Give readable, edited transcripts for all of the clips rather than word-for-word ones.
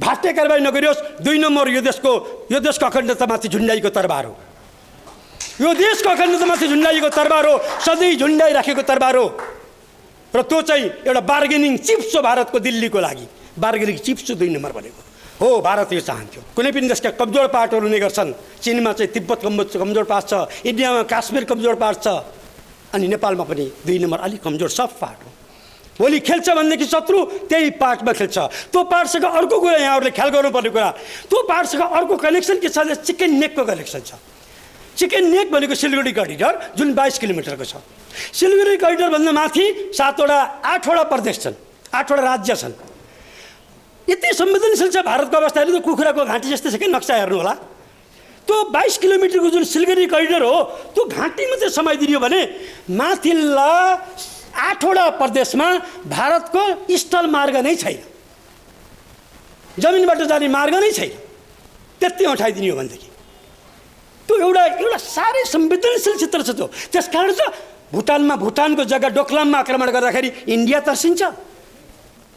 भाटे कारबाही नगरियोस्। 2 नम्बर यो देशको अखण्डतामाथि झुन्डाइएको तरबार हो। यो देशको अखण्डतामाथि झुन्डाइएको तरबार हो, सधैँ झुन्डाइराखेको तरबार हो। र त्यो चाहिँ एउटा बार्गेनिङ चिप्स हो भारतको, दिल्लीको लागि बार्गेनिङ चिप्स हो 2 नम्बर भनेको हो। भारत यो चाहन्थ्यो। कुनै पनि देशका कमजोर पार्टहरू हुने गर्छन्। चीनमा चाहिँ तिब्बत कमजोर पार्ट छ, इन्डियामा काश्मीर कमजोर पार्ट छ, अनि नेपालमा पनि 2 नम्बर अलिक कमजोर सफ्ट पार्ट हो। भोलि खेल्छ भनेदेखि शत्रु त्यही पार्टमा खेल्छ। त्यो पार्टसँग अर्को कुरा यहाँहरूले ख्याल गर्नुपर्ने कुरा, त्यो पार्टसँग अर्को कनेक्सन के छ, चिकन नेकको कनेक्सन छ। चिकन नेक भनेको सिलगढी करिडर जुन 22 किलोमिटरको छ। सिलगढी करिडरभन्दा माथि 8वटा प्रदेश छन्, 8वटा राज्य छन्। यति संवेदनशील छ भारतको अवस्था। हेर्नु, कुखुराको घाँटी जस्तै छ कि नक्सा हेर्नु होला। त्यो 22 किलोमिटरको जुन सिलगढी करिडर हो, त्यो घाँटी मात्रै समाइदियो भने माथिल्ला 8वटा प्रदेशमा भारतको स्थल मार्ग नै छैन, जमिनबाट जाने मार्ग नै छैन। त्यति उठाइदिने हो भनेदेखि त्यो एउटा साह्रै संवेदनशील क्षेत्र छ त्यो। त्यसकारण त भुटानको जग्गा डोकलाममा आक्रमण गर्दाखेरि इन्डिया तर्सिन्छ।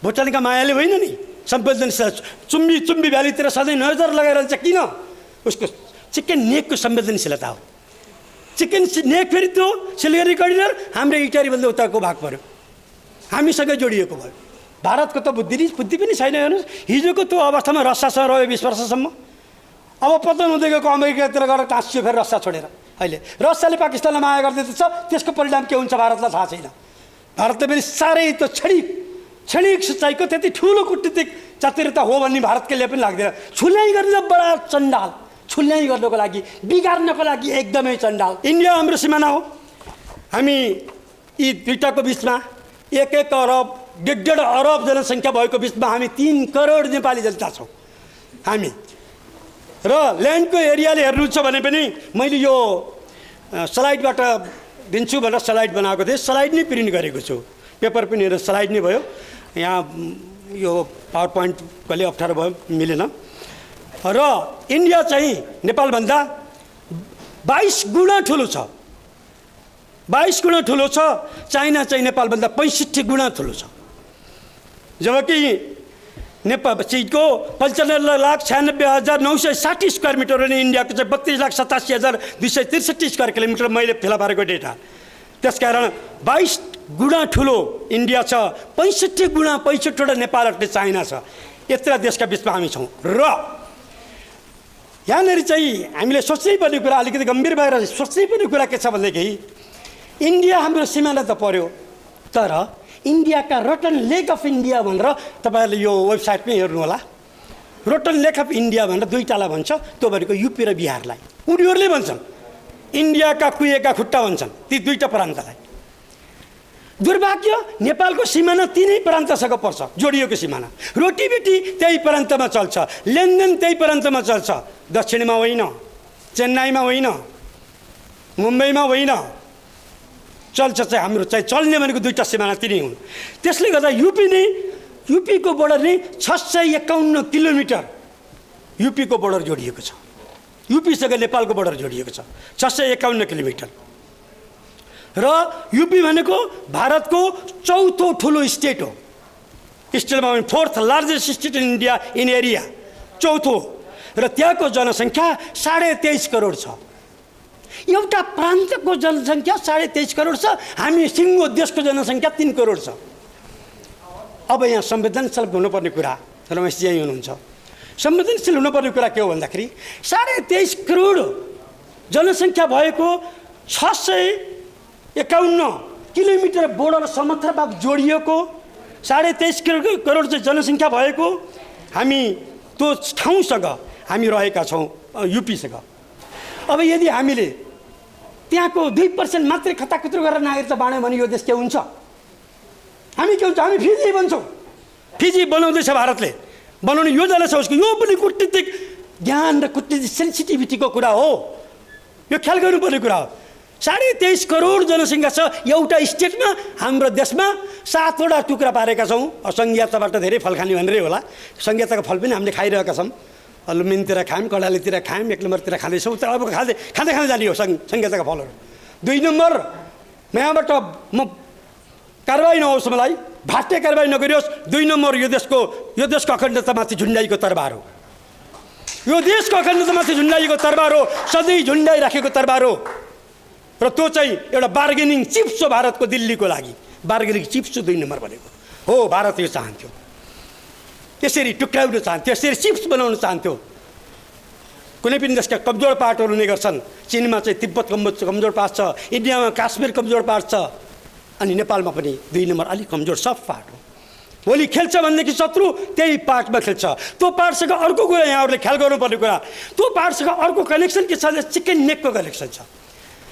भुटानका मायाले होइन नि, संवेदनशील चुम्बी भ्यालीतिर सधैँ नजर लगाइरहन्छ। किन? उसको चिकन नेकको संवेदनशीलता हो। चिकन नेक फेरि त्यो सिलगढी करिडर हाम्रो इटारीभन्दा उताको भाग पर्यो, हामीसँगै जोडिएको भयो। भारतको त बुद्धि पनि छैन। हेर्नुहोस्, हिजोको त्यो अवस्थामा रसियासँग रह्यो 20 वर्षसम्म। अब पतन हुँदै गएको अमेरिकातिर गएर टाँसियो फेरि रसिया छोडेर। अहिले रसियाले पाकिस्तानलाई माया गर्दैछ, त्यसको परिणाम के हुन्छ भारतलाई थाहा छैन। भारतले पनि साह्रै त्यो क्षणिक सिँचाइको त्यति ठुलो कुटनीतिक चातुर्यता हो भन्ने भारतले पनि लाग्दैन। छुल्याइ गर्ने बडा चण्डाल, छुल्याइ गर्नको लागि, बिगार्नको लागि एकदमै चण्डाल। इन्डिया हाम्रो सिमाना हो। हामी यी दुईटाको बिचमा 1 अरब 1.5 अरब जनसङ्ख्या भएको बिचमा हामी 3 करोड नेपाली जनता छौँ हामी। र ल्यान्डको एरियाले हेर्नु छ भने पनि मैले यो स्लाइडबाट दिन्छु भनेर स्लाइड बनाएको थिएँ। स्लाइड नै प्रिन्ट गरेको छु, पेपर पनि हेरेर स्लाइड नै भयो। यहाँ यो पावर पोइन्ट कहिले अप्ठ्यारो भयो, मिलेन। र इन्डिया चाहिँ नेपालभन्दा 22 गुणा ठुलो छ। 22 गुणा ठुलो छ। चाइना चाहिँ नेपालभन्दा 65 गुणा ठुलो छ। जबकि नेपाल चीनको 95,96,960 स्क्वायर मिटर अनि इन्डियाको चाहिँ 32,87,263 स्क्वायर किलोमिटर मैले फेला पारेको डेटा। त्यसकारण 22 गुणा ठुलो इन्डिया छ, 65 गुणा 65वटा नेपालहरूले चाइना छ। यत्र देशका बिचमा हामी छौँ। र यहाँनिर चाहिँ हामीले सोच्नै पर्ने कुरा, अलिकति गम्भीर भएर सोच्नै पर्ने कुरा के छ भनेदेखि, इन्डिया हाम्रो सिमाना त पर्यो, तर इन्डियाका रोटन लेक अफ इन्डिया भनेर तपाईँहरूले यो वेबसाइटमै हेर्नु होला। रोटन लेक अफ इन्डिया भनेर दुईटालाई भन्छ। त्यो भनेको युपी र बिहारलाई उनीहरूले भन्छन्। इन्डियाका कुहिएका खुट्टा भन्छन् ती दुईटा प्रान्तलाई। दुर्भाग्य नेपालको सिमाना तिनै प्रान्तसँग पर्छ, जोडिएको सिमाना। रोटीबेटी त्यही प्रान्तमा चल्छ, लेनदेन त्यही प्रान्तमा चल्छ। दक्षिणमा होइन, चेन्नाईमा होइन, मुम्बईमा होइन, चल्छ चाहिँ हाम्रो चाहिँ चल्ने भनेको दुईटा सिमाना तिनै हुन्। त्यसले गर्दा युपीको बोर्डर नै 651 किलोमिटर युपीको बोर्डर जोडिएको छ। युपीसँग नेपालको बोर्डर जोडिएको छ 651 किलोमिटर। र युपी भनेको भारतको चौथो ठुलो स्टेट हो। स्टेटमा 4th largest state in India in area, चौथो। र त्यहाँको जनसङ्ख्या 23.5 करोड छ। एउटा प्रान्तको जनसङ्ख्या 23.5 करोड छ। हामी सिङ्गो देशको जनसङ्ख्या 3 करोड छ। अब यहाँ संवेदनशील हुनुपर्ने कुरा, रमेशजी यहीँ हुनुहुन्छ, संवेदनशील हुनुपर्ने कुरा के हो भन्दाखेरि 23.5 करोड जनसङ्ख्या भएको 651 किलोमिटर बोर्डर समथरभाग जोडिएको 23.5 करोड चाहिँ जनसङ्ख्या भएको हामी त्यो ठाउँसँग हामी रहेका छौँ, युपीसँग। अब यदि हामीले त्यहाँको 2% मात्रै खताखुत्रो गरेर नागरिकता बाँड्यौँ भने यो देश के हुन्छ? हामी के हुन्छ? हामी फिजी बन्छौँ। फिजी बनाउँदैछ भारतले, बनाउने योजना छ उसको। यो पनि कूटनीतिक ज्ञान र कूटनीतिक सेन्सिटिभिटीको कुरा हो। यो ख्याल गर्नुपर्ने कुरा हो। 23.5 करोड जनसङ्ख्या छ एउटा स्टेटमा। हाम्रो देशमा 7वटा टुक्रा पारेका छौँ। संघीयताबाट धेरै फल खाने भनेरै होला। संघीयताको फल पनि हामीले खाइरहेका छौँ। लुम्बिनीतिर खायौँ, कर्णालीतिर खायौँ, 1 नम्बरतिर खाँदैछौँ। तर अब खाँदै जाने हो संघीयताको फलहरू। 2 नम्बर यहाँबाट म कारबाही नहोस् मलाई, भाट्टे कारबाही नगरियोस्। 2 नम्बर यो देशको अखण्डतामाथि झुन्डाइएको तरबार हो। यो देशको अखण्डतामाथि झुन्डाइएको तरबार हो, सधैँ झुन्डाइराखेको तरबार हो। र त्यो चाहिँ एउटा बार्गेनिङ चिप्स हो भारतको दिल्लीको लागि। बार्गेनिङ चिप्स 2 नम्बर भनेको हो। भारत यो चाहन्थ्यो, त्यसरी टुक्राउन चाहन्थ्यो, त्यसरी चिप्स बनाउन चाहन्थ्यो। कुनै पनि देशका कमजोर पार्टहरू हुने गर्छन्। चीनमा चाहिँ तिब्बत कमजोर पार्ट छ, इन्डियामा काश्मीर कमजोर पार्ट छ, अनि नेपालमा पनि 2 नम्बर अलिक कमजोर सफ्ट पार्ट हो। भोलि खेल्छ भनेदेखि शत्रु त्यही पार्टमा खेल्छ। त्यो पार्टसँग अर्को कुरा यहाँहरूले ख्याल गर्नुपर्ने कुरा, त्यो पार्टसँग अर्को कनेक्सन के छ भने चिकन नेकको कनेक्सन छ।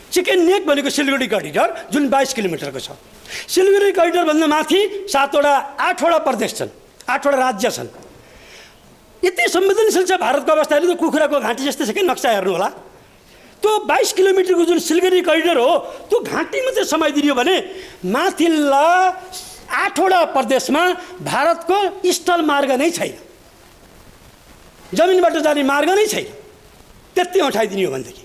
चिकन नेक भनेको सिलगढी करिडर जुन 22 किलोमिटरको छ। सिलगढी करिडरभन्दा माथि 8वटा प्रदेश छन्, 8वटा राज्य छन्। यति संवेदनशील छ भारतको अवस्था। हेर्नु त कुखुराको घाँटी जस्तै छ कि नक्सा हेर्नु होला। त्यो 22 किलोमिटरको जुन सिलगढी करिडर हो त्यो घाँटी मात्रै समाइदियो भने माथिल्ला 8वटा प्रदेशमा भारतको स्थल मार्ग नै छैन, जमिनबाट जाने मार्ग नै छैन। त्यति उठाइदिने हो भनेदेखि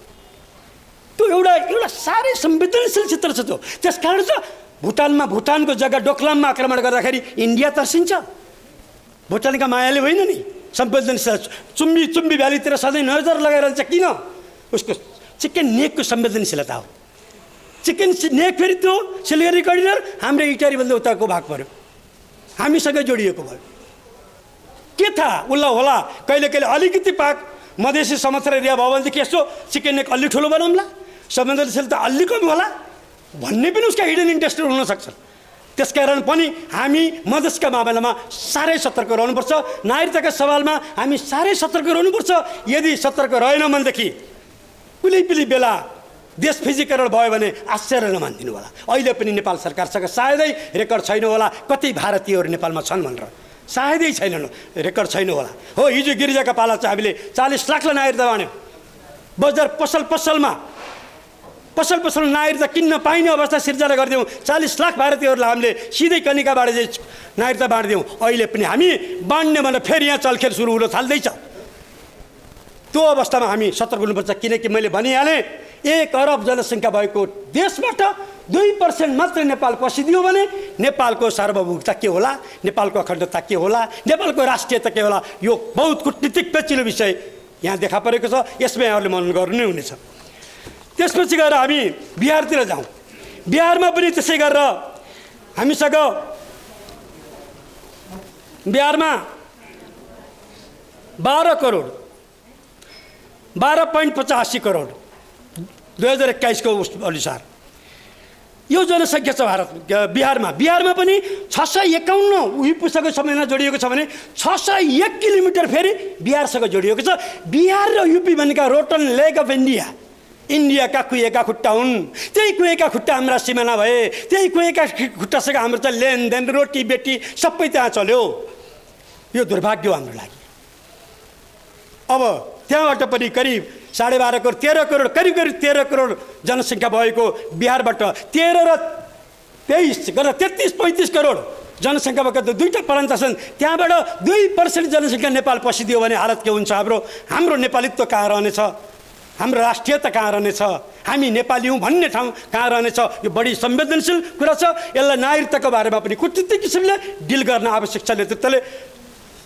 त्यो एउटा साह्रै संवेदनशील क्षेत्र छ त्यो। त्यसकारण त भुटानको जग्गा डोक्लाममा आक्रमण गर्दाखेरि इन्डिया तर्सिन्छ। भुटानका मायाले होइन नि, संवेदनशील चुम्बी भ्यालीतिर सधैँ नजर लगाइरहन्छ। किन? उसको चिकन नेकको संवेदनशीलता हो। चिकन नेक फेरि त्यो सिलगढी करिडर हाम्रो इटारीभन्दा उताको भाग पर्यो, हामीसँग जोडिएको भयो। के थाहा उल्ला होला कहिले अलिकति पाक मधेसी समथर एरिया भयो भनेदेखि यसो चिकन नेक अलि ठुलो बनाउँला, संवेदनशीलता अलि कम होला भन्ने पनि उसका हिडन इन्ट्रेस्टहरू हुनसक्छ। त्यसकारण पनि हामी मधेसका मामलामा साह्रै सतर्क रहनुपर्छ। नागरिकताका सवालमा हामी साह्रै सतर्क रहनुपर्छ। यदि सतर्क रहेन भनेदेखि कुनै पनि बेला देश फिजीकरण भयो भने आश्चर्य नमानिदिनु होला। अहिले पनि नेपाल सरकारसँग सायदै रेकर्ड छैन होला कति भारतीयहरू नेपालमा छन् भनेर, सायदै छैनन्, रेकर्ड छैन होला। हो, हिजो गिरिजाका पाला चाहिँ हामीले 40 लाखलाई नागरिकता बाँड्यौँ। बजार पसलमा नागरिकता किन्न पाइने अवस्था सिर्जना गरिदियौँ। 40 लाख भारतीयहरूलाई हामीले सिधै कनिकाबाट चाहिँ नागरिकता बाँडिदियौँ। अहिले पनि हामी बाँड्ने भनेर फेरि यहाँ चलखेल सुरु हुन थाल्दैछ। त्यो अवस्थामा हामी सतर्क हुनुपर्छ। किनकि मैले भनिहालेँ 1 अरब जनसङ्ख्या भएको देशबाट 2% मात्र नेपाल पसिदियो भने नेपालको सार्वभौमिकता के होला, नेपालको अखण्डता के होला, नेपालको राष्ट्रियता के होला, यो बहुत कूटनीतिक पेचिलो विषय यहाँ देखा परेको छ। यसमा यहाँहरूले मनन गर्नु नै हुनेछ। त्यसपछि गएर हामी बिहारतिर जाउँ। बिहारमा पनि त्यसै गरेर हामीसँग बिहारमा 12.85 करोड 2021 को अनुसार यो जनसङ्ख्या छ भारत बिहारमा पनि 651 युपीसँग समयमा जोडिएको छ भने 601 किलोमिटर फेरि बिहारसँग जोडिएको छ। बिहार र युपी भनेका रोटन लेग अफ इन्डियाका कुहेका खुट्टा हुन्। त्यही कुहेका खुट्टा हाम्रा सिमाना भए, त्यही कुहेका खुट्टासँग हाम्रो चाहिँ लेनदेन रोटी बेटी सबै त्यहाँ चल्यो। यो दुर्भाग्य हो हाम्रो लागि। अब त्यहाँबाट पनि करिब 12.5 करोड 13 करोड करिब 13 करोड जनसङ्ख्या भएको बिहारबाट 13 र 23 गरेर 33-35 करोड जनसङ्ख्या भएको दुईटा प्रान्त छन्। त्यहाँबाट 2% जनसङ्ख्या नेपाल पसिदियो भने हालत के हुन्छ? हाम्रो नेपालीत्व कहाँ रहनेछ? हाम्रो राष्ट्रियता कहाँ रहनेछ? हामी नेपाली हौँ भन्ने ठाउँ कहाँ रहनेछ? यो बढी संवेदनशील कुरा छ। यसलाई नागरिकताको बारेमा पनि कूटनीतिक किसिमले डिल गर्न आवश्यक छ। नेतृत्वले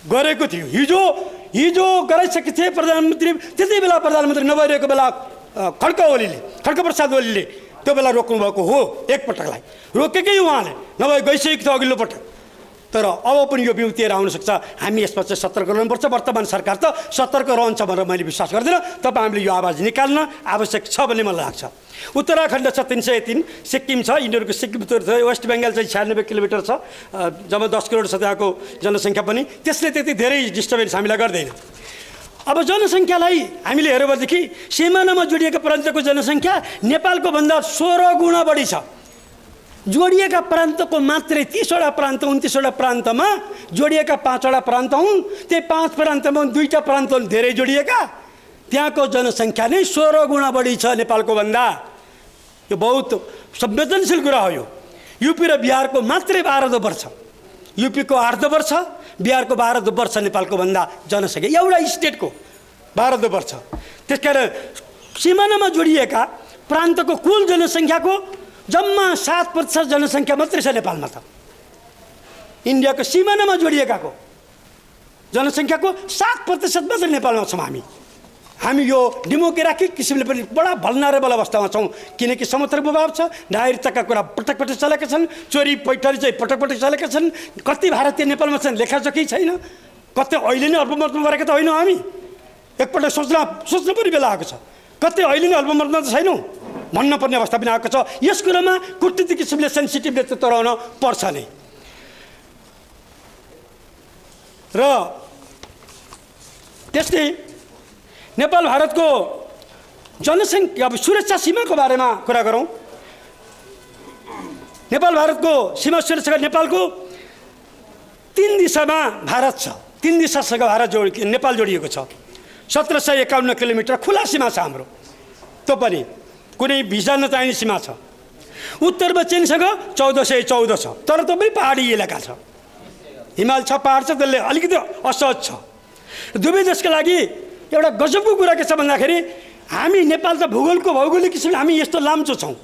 गरेको थियो। हिजो गराइसकेको थिए प्रधानमन्त्री। त्यति बेला प्रधानमन्त्री नभइरहेको बेला खड्गप्रसाद ओलीले त्यो बेला रोक्नु भएको हो। एकपटकलाई रोकेकै उहाँले, नभए गइसकेको थियो अघिल्लो पटक। तर अब पनि यो बिउतिएर आउन सक्छ। हामी यसमा चाहिँ सतर्क रहनुपर्छ। वर्तमान सरकार त सतर्क रहन्छ भनेर मैले विश्वास गर्दिनँ। तपाईँ हामीले यो आवाज निकाल्न आवश्यक छ भन्ने मलाई लाग्छ। उत्तराखण्ड छ 303, सिक्किम छ, यिनीहरूको सिक्किम वेस्ट बेङ्गाल चाहिँ 96 किलोमिटर छ, जम्मा 10 करोड छ त्यहाँको जनसङ्ख्या पनि। त्यसले त्यति धेरै डिस्टर्बेन्स हामीलाई गर्दैन। अब जनसङ्ख्यालाई हामीले हेऱ्यौँ भनेदेखि सिमानामा जोडिएका प्रान्तको जनसङ्ख्या नेपालको भन्दा 16 गुणा बढी छ। जोडिएका प्रान्तको मात्रै 30वटा प्रान्त 29वटा प्रान्तमा जोडिएका 5वटा प्रान्त हुन्। त्यही 5 प्रान्तमा 2टा प्रान्त धेरै जोडिएका। त्यहाँको जनसङ्ख्या नै 16 गुणा बढी छ नेपालको भन्दा। यो बहुत संवेदनशील कुरा हो। यो युपी र बिहारको मात्रै 12 वर्ष, युपीको 8 वर्ष, बिहारको 12 वर्ष नेपालको भन्दा जनसङ्ख्या एउटा स्टेटको 12 वर्ष। त्यसकारण सिमानामा जोडिएका प्रान्तको कुल जनसङ्ख्याको जम्मा 7% जनसङ्ख्या मात्रै छ नेपालमा। त इन्डियाको सिमानामा जोडिएकाको जनसङ्ख्याको 7% मात्र नेपालमा छौँ हामी यो डेमोक्रेटिक किसिमले पनि बडा भल्नरेबल अवस्थामा छौँ, किनकि समर्थक प्रभाव छ, नागरिकताका कुरा पटक पटक चलेका छन्, चोरी पैठरी चाहिँ पटक पटक चलेका छन्। कति भारतीय नेपालमा छन् लेखाजोखै छैन, कतै अहिले नै अल्पमतमा गरेका त होइनौँ हामी, एकपल्ट सोच्नु पनि बेला आएको छ। कतै अहिले नै अल्पमतमा त छैनौँ भन्नुपर्ने अवस्था पनि आएको छ। यस कुरामा कूटनीतिक किसिमले सेन्सिटिभ नेतृत्व रहन पर्छ नै। र त्यस्तै नेपाल भारतको जनसङ्ख्या अब सुरक्षा सीमाको बारेमा कुरा गरौँ। नेपाल भारतको सीमा सुरक्षा नेपालको 3 दिशामा भारत छ, 3 दिशासँग भारत नेपाल जोडिएको छ। 1751 किलोमिटर खुला सीमा छ हाम्रो, त्यो पनि कुनै भिजा नचाहिने सीमा छ। उत्तरमा चीनसँग 1414 छ, तर त्यो पनि पहाडी इलाका छ, हिमाल छ, पहाड छ, त्यसले अलिकति असहज छ। दुवै देशका लागि एउटा गजबको कुरा के छ भन्दाखेरि हामी नेपाल त भौगोलिक किसिमले हामी यस्तो लाम्चो छौँ,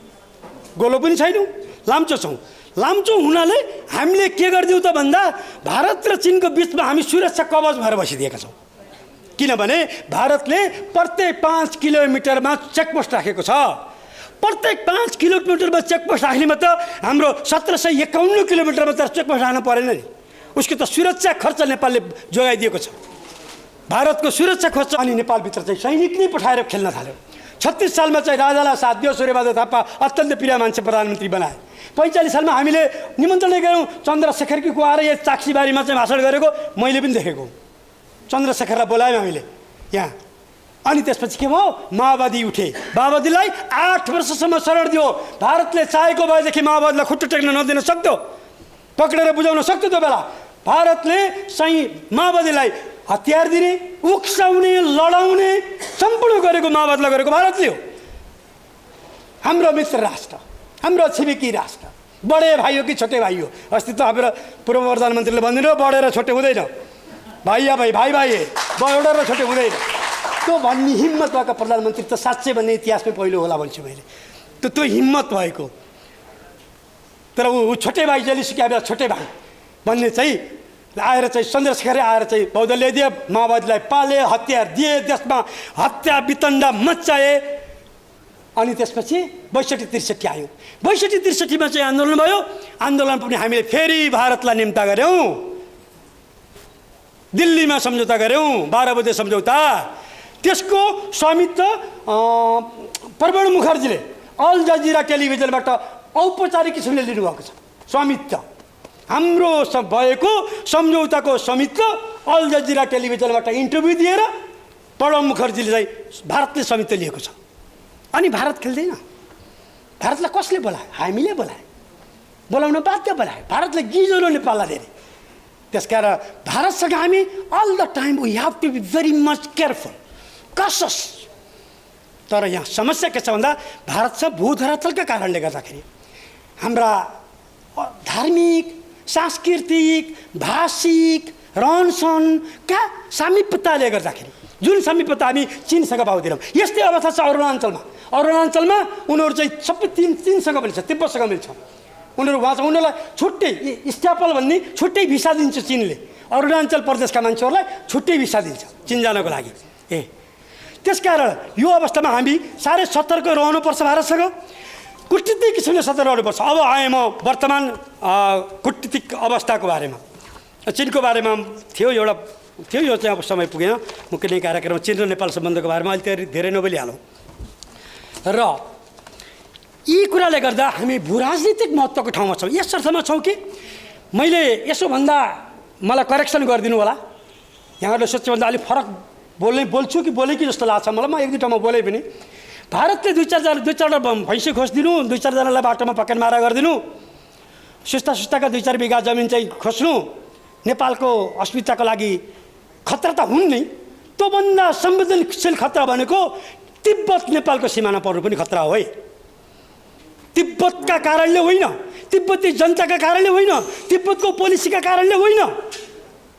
गोलो पनि छैनौँ, लाम्चो छौँ। लाम्चो हुनाले हामीले के गरिदिउँ त भन्दा भारत र चीनको बिचमा हामी सुरक्षा कवच भएर बसिदिएका छौँ। किनभने भारतले प्रत्येक 5 किलोमिटरमा चेकपोस्ट राखेको छ। प्रत्येक 5 किलोमिटरमा चेकपोस्ट राख्नेमा त हाम्रो 1751 किलोमिटरमा त चेकपोस्ट राख्नु परेन नि, उसको त सुरक्षा खर्च नेपालले जोगाइदिएको छ। भारतको सुरक्षा खर्च अनि नेपालभित्र चाहिँ सैनिक नै पठाएर खेल्न थाल्यो। 36 सालमा चाहिँ राजालाई साथ दियो, सूर्यबहादुर थापा अत्यन्त प्रिय मान्छे प्रधानमन्त्री बनाए। 45 सालमा हामीले निमन्त्रणै गऱ्यौँ, चन्द्रशेखरको आएर यहाँ चाक्सीबारीमा चाहिँ भाषण गरेको मैले पनि देखेको। चन्द्रशेखरलाई बोलायौँ हामीले यहाँ, अनि त्यसपछि के भयो, माओवादी उठे, माओवादीलाई 8 वर्षसम्म शरण दियो। भारतले चाहेको भएदेखि माओवादीलाई खुट्टो टेक्न नदिन सक्थ्यो, पक्रेर बुझाउन सक्थ्यो। त्यो बेला भारतले चाहिँ माओवादीलाई हतियार दिने, उक्साउने, लडाउने सम्पूर्ण गरेको माओवादीलाई गरेको भारतले हो। हाम्रो मित्र राष्ट्र, हाम्रो छिमेकी राष्ट्र, बडे भाइ हो कि छोटे भाइ हो? अस्ति त हाम्रो पूर्व प्रधानमन्त्रीले भनिदिनु बढेर छोटे हुँदैन, भाइया भाइ भाइ भाइ बढेर छोटे हुँदैन। त्यो भन्ने हिम्मत भएको प्रधानमन्त्री त साँच्चै भन्ने इतिहासमै पहिलो होला भन्छु मैले। त्यो हिम्मत भएको, तर ऊ छोटे भाइ जहिले सिकाए बेला छोटे भाइ भन्ने चाहिँ आएर चाहिँ चन्द्रशेखर आएर चाहिँ बौद्ध ल्याइदिए, माओवादीलाई पाले, हतियार दिए, देशमा हत्या वितण्डा मच्चाए। अनि त्यसपछि 62-63 आयो। 62-63मा चाहिँ आन्दोलन भयो। आन्दोलन पनि हामीले फेरि भारतलाई निम्ता गऱ्यौँ, दिल्लीमा सम्झौता गऱ्यौँ, 12 बुँदे सम्झौता। त्यसको स्वामित्व परमाणु मुखर्जीले अल जजिरा टेलिभिजनबाट औपचारिक किसिमले लिनुभएको छ। स्वामित्व हाम्रो भएको सम्झौताको स्वामित्व अल जजिरा टेलिभिजनबाट इन्टरभ्यू दिएर प्रणब मुखर्जीले चाहिँ भारतले स्वामित्व लिएको छ। अनि भारत खेल्दैन। भारतलाई कसले बोलायो? हामीले बोलायो, बोलाउन बाध्य बोलायो। भारतले गिजोलो नेपाललाई धेरै। त्यसकारण भारतसँग हामी all the time we have to be very much careful, कसस। तर यहाँ समस्या के छ भन्दा भारतसँग भूधरातलका कारणले गर्दाखेरि हाम्रा धार्मिक, सांस्कृतिक, भाषिक, रहनसहनका सामिप्यताले गर्दाखेरि जुन सामिप्यता हामी चीनसँग पाउँदैनौँ। यस्तै अवस्था छ अरुणाञ्चलमा। अरुणाञ्चलमा उनीहरू चाहिँ सबै चीनसँग मिल्छ, तिब्बतसँग मिल्छ। उनीहरू वहाँ चाहिँ उनीहरूलाई छुट्टै स्ट्यापल भन्ने छुट्टै भिसा दिन्छ चीनले। अरुणाञ्चल प्रदेशका मान्छेहरूलाई छुट्टै भिसा दिन्छ चीन जानको लागि। त्यसकारण यो अवस्थामा हामी साह्रै सतर्क रहनुपर्छ। भारतसँग कूटनीतिक किसिमले सतर्क रहनुपर्छ। अब आएँ म वर्तमान कूटनीतिक अवस्थाको बारेमा। चीनको बारेमा थियो यो चाहिँ अब समय पुगेन। म कुनै कार्यक्रम चीन र नेपाल सम्बन्धको बारेमा अहिले धेरै नबोलिहालौँ। र यी कुराले गर्दा हामी भूराजनीतिक महत्त्वको ठाउँमा छौँ। यस अर्थमा छौँ कि मैले यसो भन्दा मलाई करेक्सन गरिदिनु होला। यहाँहरूले सोच्यो भन्दा अलिक फरक बोल्छु कि बोलेँ कि जस्तो लाग्छ मलाई। म 1-2 ठाउँमा बोलेँ पनि। भारतले 2-4 भैँसी खोज्दिनु, 2-4जनालाई बाटोमा पकेट मारा गरिदिनु, सुस्ताका 2-4 बिघा जमिन चाहिँ खोज्नु, नेपालको अस्मिताको लागि खतरा त हुन् नै। त्योभन्दा संवेदनशील खतरा भनेको तिब्बत नेपालको सिमाना पर्नु पनि खतरा हो है। तिब्बतका कारणले होइन, तिब्बती जनताका कारणले होइन, तिब्बतको पोलिसीका कारणले होइन,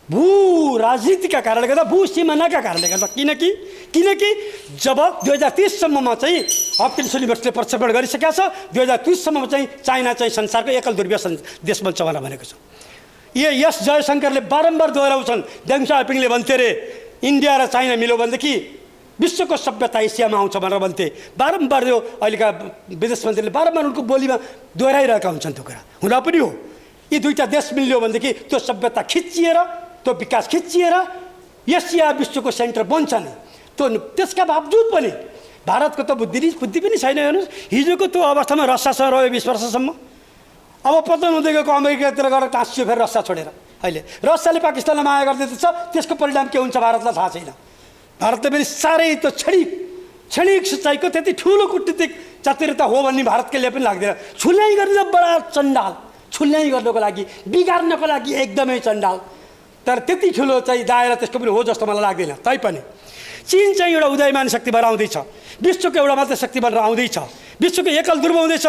भू राजनीतिका कारणले गर्दा, भू सिमानाका कारणले गर्दा। किनकि जब 2030 सम्ममा चाहिँ हपकिन्स युनिभर्सिटीले प्रक्षेपण गरिसकेको छ, 2030 सम्ममा चाहिँ चाइना चाहिँ संसारको एकल ध्रुवीय देश बन्छ भनेर भनेको छ। एस जयशंकरले बारम्बार दोहोऱ्याउँछन्, देङ साओपिङले भन्थे रे इन्डिया र चाइना मिल्यो भनेदेखि विश्वको सभ्यता एसियामा आउँछ भनेर भन्थे। बारम्बार यो अहिलेका विदेश मन्त्रीले बारम्बार उनको बोलीमा दोहोऱ्याइरहेका हुन्छन् त्यो कुरा। हुन पनि हो, यी दुईटा देश मिल्यो भनेदेखि त्यो सभ्यता खिचिएर, त्यो विकास खिचिएर एसिया विश्वको सेन्टर बन्छ नि। त्यो त्यसका बावजुद पनि भारतको त बुद्धि पनि छैन। हेर्नुहोस्, हिजोको त्यो अवस्थामा रसियासँग रह्यो 20 वर्षसम्म, अब पतन हुँदै गएको अमेरिकातिर गएर टाँसियो फेरि रसिया छोडेर। अहिले रसियाले पाकिस्तानलाई माया गर्दैछ, त्यसको परिणाम के हुन्छ भारतलाई थाहा छैन। भारतले पनि साह्रै त्यो क्षणिक सिँचाइको त्यति ठुलो कुटनीतिक चातुर्यता हो भन्ने भारतले पनि लाग्दैन। छुल्याइ गर्न बडा चण्डाल, छुल्याइ गर्नको लागि, बिगार्नको लागि एकदमै चण्डाल। तर त्यति ठुलो चाहिँ दायरा त्यसको पनि हो जस्तो मलाई लाग्दैन। तैपनि चीन चाहिँ एउटा उदयमान शक्ति भएर आउँदैछ, विश्वको एउटा मात्र शक्ति बनेर आउँदैछ, विश्वको एकल ध्रुव हुँदैछ।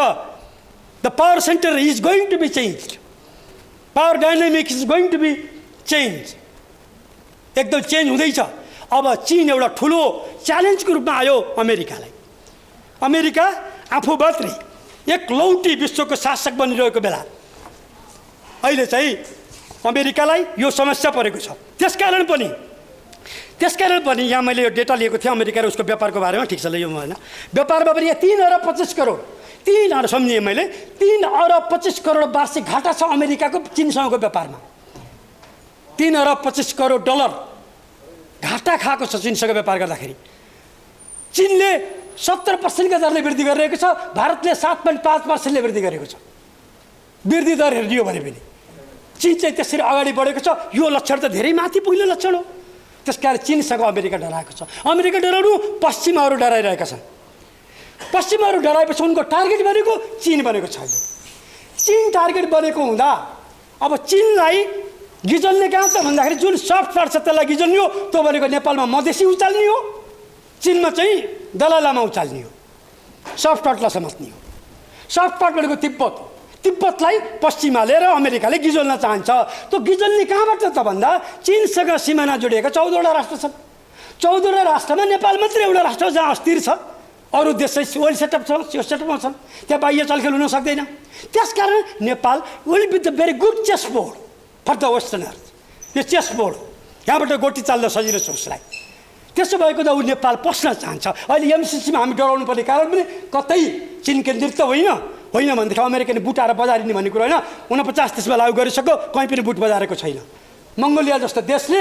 The power center is going to be change, power dynamics is going to be change, एकदम चेन्ज हुँदैछ। अब चीन एउटा ठुलो च्यालेन्जको रूपमा आयो अमेरिकालाई। अमेरिका आफू मात्रै एकलौटी विश्वको शासक बनिरहेको बेला अहिले चाहिँ अमेरिकालाई यो समस्या परेको छ। त्यसकारण पनि यहाँ मैले यो डेटा लिएको थिएँ अमेरिका र उसको व्यापारको बारेमा, ठिक छ ल, यो होइन व्यापारमा पनि यहाँ 3 अरब 25 करोड, 3 अरब सम्झिएँ मैले, 3 अरब 25 करोड वार्षिक घाटा छ अमेरिकाको चिनसँगको व्यापारमा। 3 अरब 25 करोड डलर घाटा खाएको छ चिनसँग व्यापार गर्दाखेरि। चिनले 70% दरले वृद्धि गरिरहेको छ, भारतले 7.5% वृद्धि गरेको छ। वृद्धि दर हेरियो भने पनि चीन चाहिँ त्यसरी अगाडि बढेको छ। यो लक्षण त धेरै माथि पुग्ने लक्षण हो। त्यसकारण चीनसँग अमेरिका डराएको छ। अमेरिका डराउनु, पश्चिमाहरू डराइरहेका छन्। पश्चिमाहरू डराएपछि उनको टार्गेट बनेको चीन बनेको छ। चीन टार्गेट बनेको हुँदा अब चीनलाई गिजल्ने कहाँ त भन्दाखेरि जुन सफ्ट पार्ट छ त्यसलाई गिजल्ने हो। त्यो भनेको नेपालमा मधेसी उचाल्ने हो, चीनमा चाहिँ दलाइ लामा उचाल्ने हो, सफ्ट पार्टलाई समात्ने हो। सफ्ट पार्ट भनेको तिब्बतलाई पश्चिमाले र अमेरिकाले गिजल्न चाहन्छ। त्यो गिजल्ने कहाँबाट त भन्दा चीनसँग सिमाना जोडिएका 14वटा राष्ट्र छन्। 14वटा राष्ट्रमा नेपाल मात्रै एउटा राष्ट्र जहाँ अस्थिर छ, अरू देश चाहिँ वेल सेटअप छ, यो सेटअपमा छन्, त्यहाँ बाह्य चलखेल हुन सक्दैन। त्यसकारण Nepal will be the very good chess board for the westerners. यो चेस बोर्ड हो, यहाँबाट गोटी चाल्न सजिलो छ उसलाई। त्यसो भएको त ऊ नेपाल पस्न चाहन्छ। अहिले एमसिसीमा हामी डराउनु पर्ने कारण पनि कतै चीन केन्द्रित त होइन भनेदेखि अमेरिकाले बुट आएर बजारिने भन्ने कुरो होइन। 49 देशमा लागू गरिसक्यो, कहीँ पनि बुट बजारेको छैन। मङ्गोलिया जस्तो देश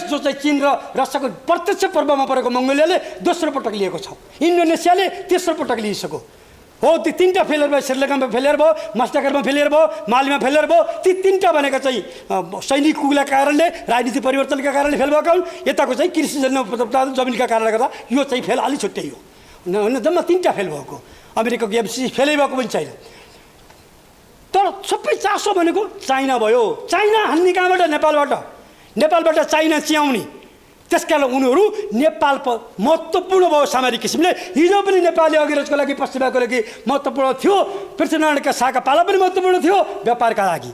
जो चाहिँ चीन र रसियाको प्रत्यक्ष प्रभावमा परेको मङ्गोलियाले दोस्रो पटक लिएको छ। इन्डोनेसियाले तेस्रो पटक लिइसक्यो हो। ती 3टा फेलियर भयो, श्रीलङ्कामा फेलियर भयो, मास्टाकरमा फेलियर भयो, मालीमा फेलियर भयो। ती 3टा भनेका चाहिँ सैनिक कुगुलाका कारणले, राजनीति परिवर्तनका कारणले फेल भएका हुन्। यताको चाहिँ कृषिजन्य जमिनका कारणले गर्दा यो चाहिँ फेल अलि छुट्टै हो। जम्मा 3टा फेल भएको। अमेरिकाको एमसिसी फेलै भएको पनि छैन। तर सबै चासो भनेको चाइना भयो। चाइना हान्ने कहाँबाट? नेपालबाट चाइना च्याउने। त्यसकारण उनीहरू नेपाल महत्त्वपूर्ण भयो सामरिक किसिमले। हिजो पनि नेपाली अङ्ग्रेजको लागि, पश्चिमाको लागि महत्त्वपूर्ण थियो। पृथ्वीनारायणका शाहका पाला पनि महत्त्वपूर्ण थियो व्यापारका लागि।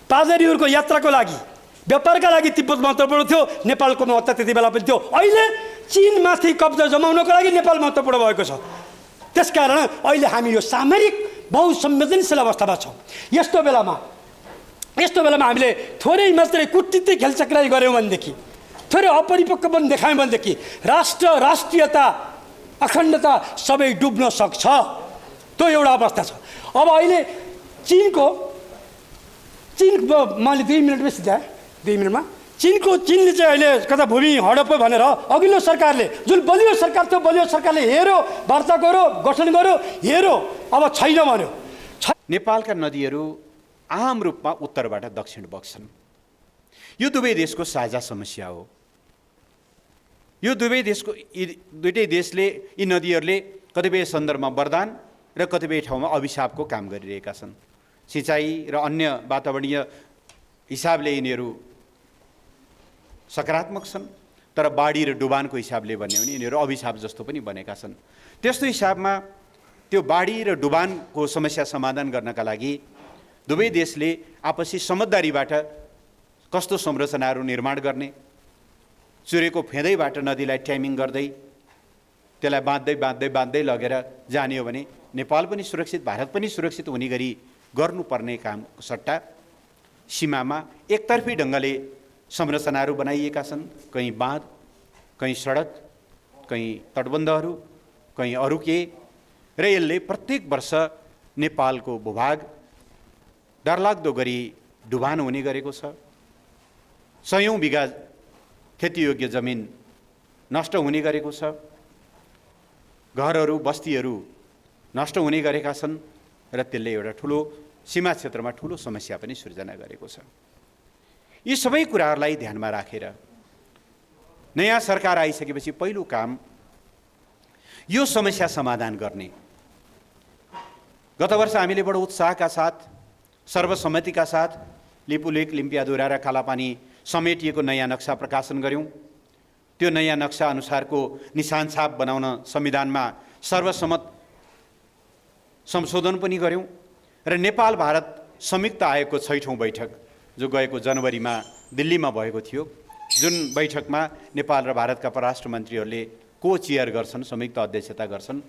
पादरीहरूको यात्राको लागि, व्यापारका लागि तिब्बत महत्त्वपूर्ण थियो। नेपालको महत्त्व त्यति बेला पनि थियो। अहिले चीनमाथि कब्जा जमाउनको लागि नेपाल महत्त्वपूर्ण भएको छ। त्यसकारण अहिले हामी यो सामरिक बहुसंवेदनशील अवस्थामा छौँ। यस्तो बेलामा हामीले थोरै मात्रै कुटनीतिक खेलचक्राइ गऱ्यौँ भनेदेखि, थोरै अपरिपक्व पनि देखायौँ भनेदेखि राष्ट्रियता, अखण्डता सबै डुब्न सक्छ। त्यो एउटा अवस्था छ। अब अहिले चीनको मैले 2 मिनट बेसी दिएँ, 2 मिनटमा चीनले चाहिँ अहिले कता भूमि हडप भनेर अघिल्लो सरकारले, जुन बलियो सरकार थियो, बलियो सरकारले हेऱ्यो, वार्ता गर्यो, गठन गर्यो, हेऱ्यो, अब छैन भन्यो। नेपालका नदीहरू आम रूपमा उत्तरबाट दक्षिण बग्छन्। यो दुवै देशको साझा समस्या हो। यो दुईटै देशले, यी नदीहरूले कतिपय सन्दर्भमा वरदान र कतिपय ठाउँमा अभिशापको काम गरिरहेका छन्। सिँचाइ र अन्य वातावरणीय हिसाबले यिनीहरू सकारात्मक छन्, तर बाढी र डुबानको हिसाबले भन्यो भने यिनीहरू अभिशाप जस्तो पनि बनेका छन्। त्यस्तो हिसाबमा त्यो बाढी र डुबानको समस्या समाधान गर्नका लागि दुवै देशले आपसी समझदारीबाट कस्तो संरचनाहरू निर्माण गर्ने, चुरेको फेदैबाट नदीलाई ट्यामिङ गर्दै त्यसलाई बाँध्दै लगेर जाने हो भने नेपाल पनि सुरक्षित, भारत पनि सुरक्षित हुने गरी गर्नुपर्ने कामको सट्टा सीमामा एकतर्फी ढङ्गले संरचनाहरू बनाइएका छन्। कहीँ बाँध, कहीँ सडक, कहीँ तटबन्धहरू, कहीँ अरू के, र यसले प्रत्येक वर्ष नेपालको भूभाग डरलाग्दो गरी डुबान हुने गरेको छ। सयौं बिघा खेतीयोग्य जमिन नष्ट हुने गरेको छ। घरहरू, बस्तीहरू नष्ट हुने गरेका छन् र त्यसले एउटा ठुलो सीमा क्षेत्रमा ठुलो समस्या पनि सृजना गरेको छ। यी सबै कुराहरूलाई ध्यानमा राखेर नयाँ सरकार आइसकेपछि पहिलो काम यो समस्या समाधान गर्ने। गत वर्ष हामीले बडो उत्साहका साथ, सर्वसम्मतिका साथ लिपुलेक, लिम्पियाधुरा र कालापानी समेटिएको नयाँ नक्सा प्रकाशन गऱ्यौँ। त्यो नयाँ नक्सा अनुसारको निशान छाप बनाउन संविधानमा सर्वसम्मत संशोधन पनि गऱ्यौँ र नेपाल भारत संयुक्त आयोगको 6औं बैठक जो गएको जनवरीमा दिल्लीमा भएको थियो, जुन बैठकमा नेपाल र भारतका परराष्ट्र मन्त्रीहरूले को चेयर गर्छन्, संयुक्त अध्यक्षता गर्छन्,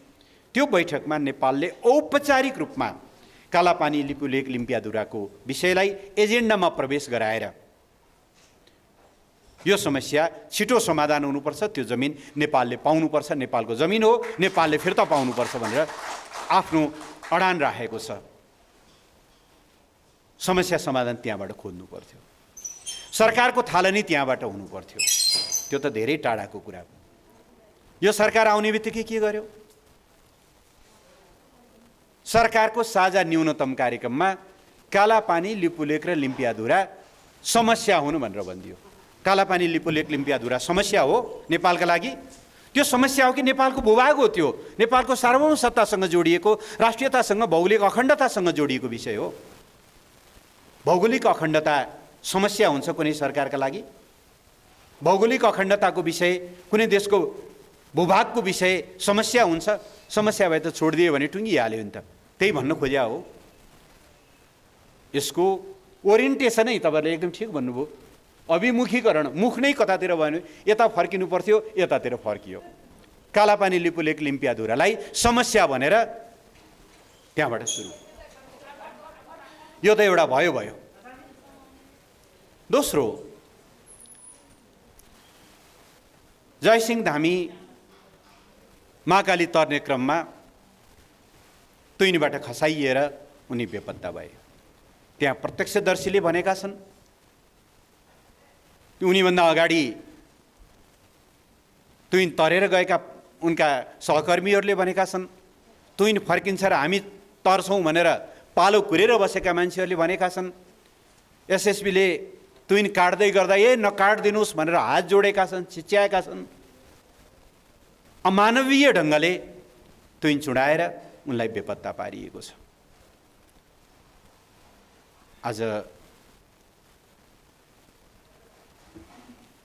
त्यो बैठकमा नेपालले औपचारिक रूपमा कालापानी, लिपुलेक, लिम्पियाधुराको विषयलाई एजेन्डामा प्रवेश गराएर यो समस्या छिटो समाधान हुनुपर्छ, त्यो जमिन नेपालले पाउनुपर्छ, नेपालको जमिन हो, नेपालले फिर्ता पाउनुपर्छ भनेर आफ्नो अडान राखेको छ। समस्या समाधान त्यहाँबाट खोज्नु पर्थ्यो, सरकारको थालनी त्यहाँबाट हुनु पर्थ्यो। त्यो त धेरै टाढाको कुरा हो। यो सरकार आउने बित्तिकै के गर्यो? सरकारको साझा न्यूनतम कार्यक्रममा कालापानी, लिपुलेक र लिम्पियाधुरा समस्या हुनु भनेर भनिदियो। कालापानी, लिपुलेक, लिम्पियाधुरा समस्या हो नेपालका लागि। त्यो समस्या हो कि नेपालको भूभाग हो? त्यो नेपालको सार्वभौम सत्तासँग जोडिएको, राष्ट्रियतासँग, भौगोलिक अखण्डतासँग जोडिएको विषय हो। भौगोलिक अखण्डता समस्या हुन्छ कुनै सरकारका लागि? भौगोलिक अखण्डताको विषय, कुनै देशको भूभागको विषय समस्या हुन्छ? समस्या भए त छोडिदियो भने टुङ्गिहाल्यो नि त। त्यही भन्न खोज्या हो। यसको ओरिएन्टेसनै तपाईँहरूले एकदम ठिक भन्नुभयो। अभिमुखीकरण, मुख नै कतातिर भयो, यता फर्किनु पर्थ्यो, यतातिर फर्कियो। कालापानी, लिपुलेक, लिम्पियाधुरालाई समस्या भनेर त्यहाँबाट सुरु। यो त एउटा भयो। दोस्रो, जयसिंह धामी महाकाली तर्ने क्रममा तुइनबाट खसाइएर उनी बेपत्ता भए। त्यहाँ प्रत्यक्षदर्शीले भनेका छन्, उनीभन्दा अगाडि तुइन तरेर गएका उनका सहकर्मीहरूले भनेका छन्, तुइन फर्किन्छ र हामी तर्छौँ भनेर पालो कुरेर बसेका मान्छेहरूले भनेका छन्। एसएसबीले तुइन काट्दै गर्दा नकाट्दिनुहोस् भनेर हात जोडेका छन्, चिच्याएका छन्। अमानवीय ढङ्गले तुइन चुडाएर उनलाई बेपत्ता पारिएको छ। आज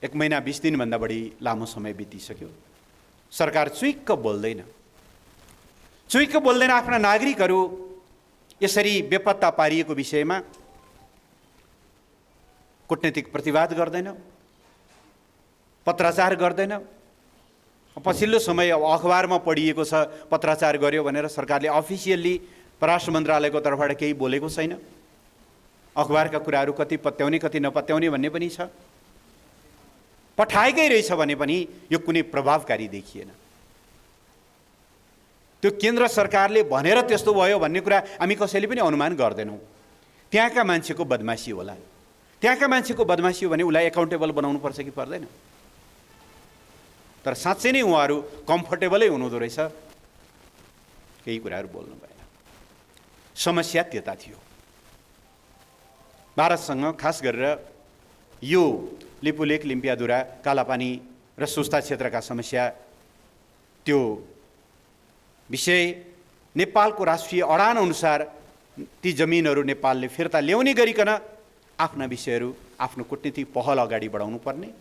1 महिना 20 दिनभन्दा बढी लामो समय बितिसक्यो। सरकार चुइक्क बोल्दैन आफ्ना नागरिकहरू यसरी बेपत्ता पारिएको विषयमा कूटनीतिक प्रतिवाद गर्दैन, पत्राचार गर्दैन। पछिल्लो समय अखबारमा पढिएको छ पत्राचार गर्यो भनेर सरकारले अफिसियल्ली परराष्ट्र मन्त्रालयको तर्फबाट केही बोलेको छैन। अखबारका कुराहरू कति पत्याउने कति नपत्याउने भन्ने पनि छ। पठाएकै रहेछ भने पनि यो कुनै प्रभावकारी देखिएन। त्यो केन्द्र सरकारले भनेर त्यस्तो भयो भन्ने कुरा हामी कसैले पनि अनुमान गर्दैनौँ। त्यहाँका मान्छेको बदमासी होला। त्यहाँका मान्छेको बदमासी हो भने उसलाई एकाउन्टेबल बनाउनु पर्छ कि पर्दैन? तर साँच्चै नै उहाँहरू कम्फर्टेबलै हुनुहुँदो रहेछ, केही कुराहरू बोल्नु भएन। समस्या त्यता थियो। भारतसँग खास गरेर यो लिपुलेक, लिम्पियाधुरा, कालापानी र सुस्ता क्षेत्रका समस्या, त्यो विषय नेपालको राष्ट्रिय अडान अनुसार ती जमिनहरू नेपालले फिर्ता ल्याउने गरिकन आफ्ना विषयहरू, आफ्नो कूटनीतिक पहल अगाडि बढाउनु पर्ने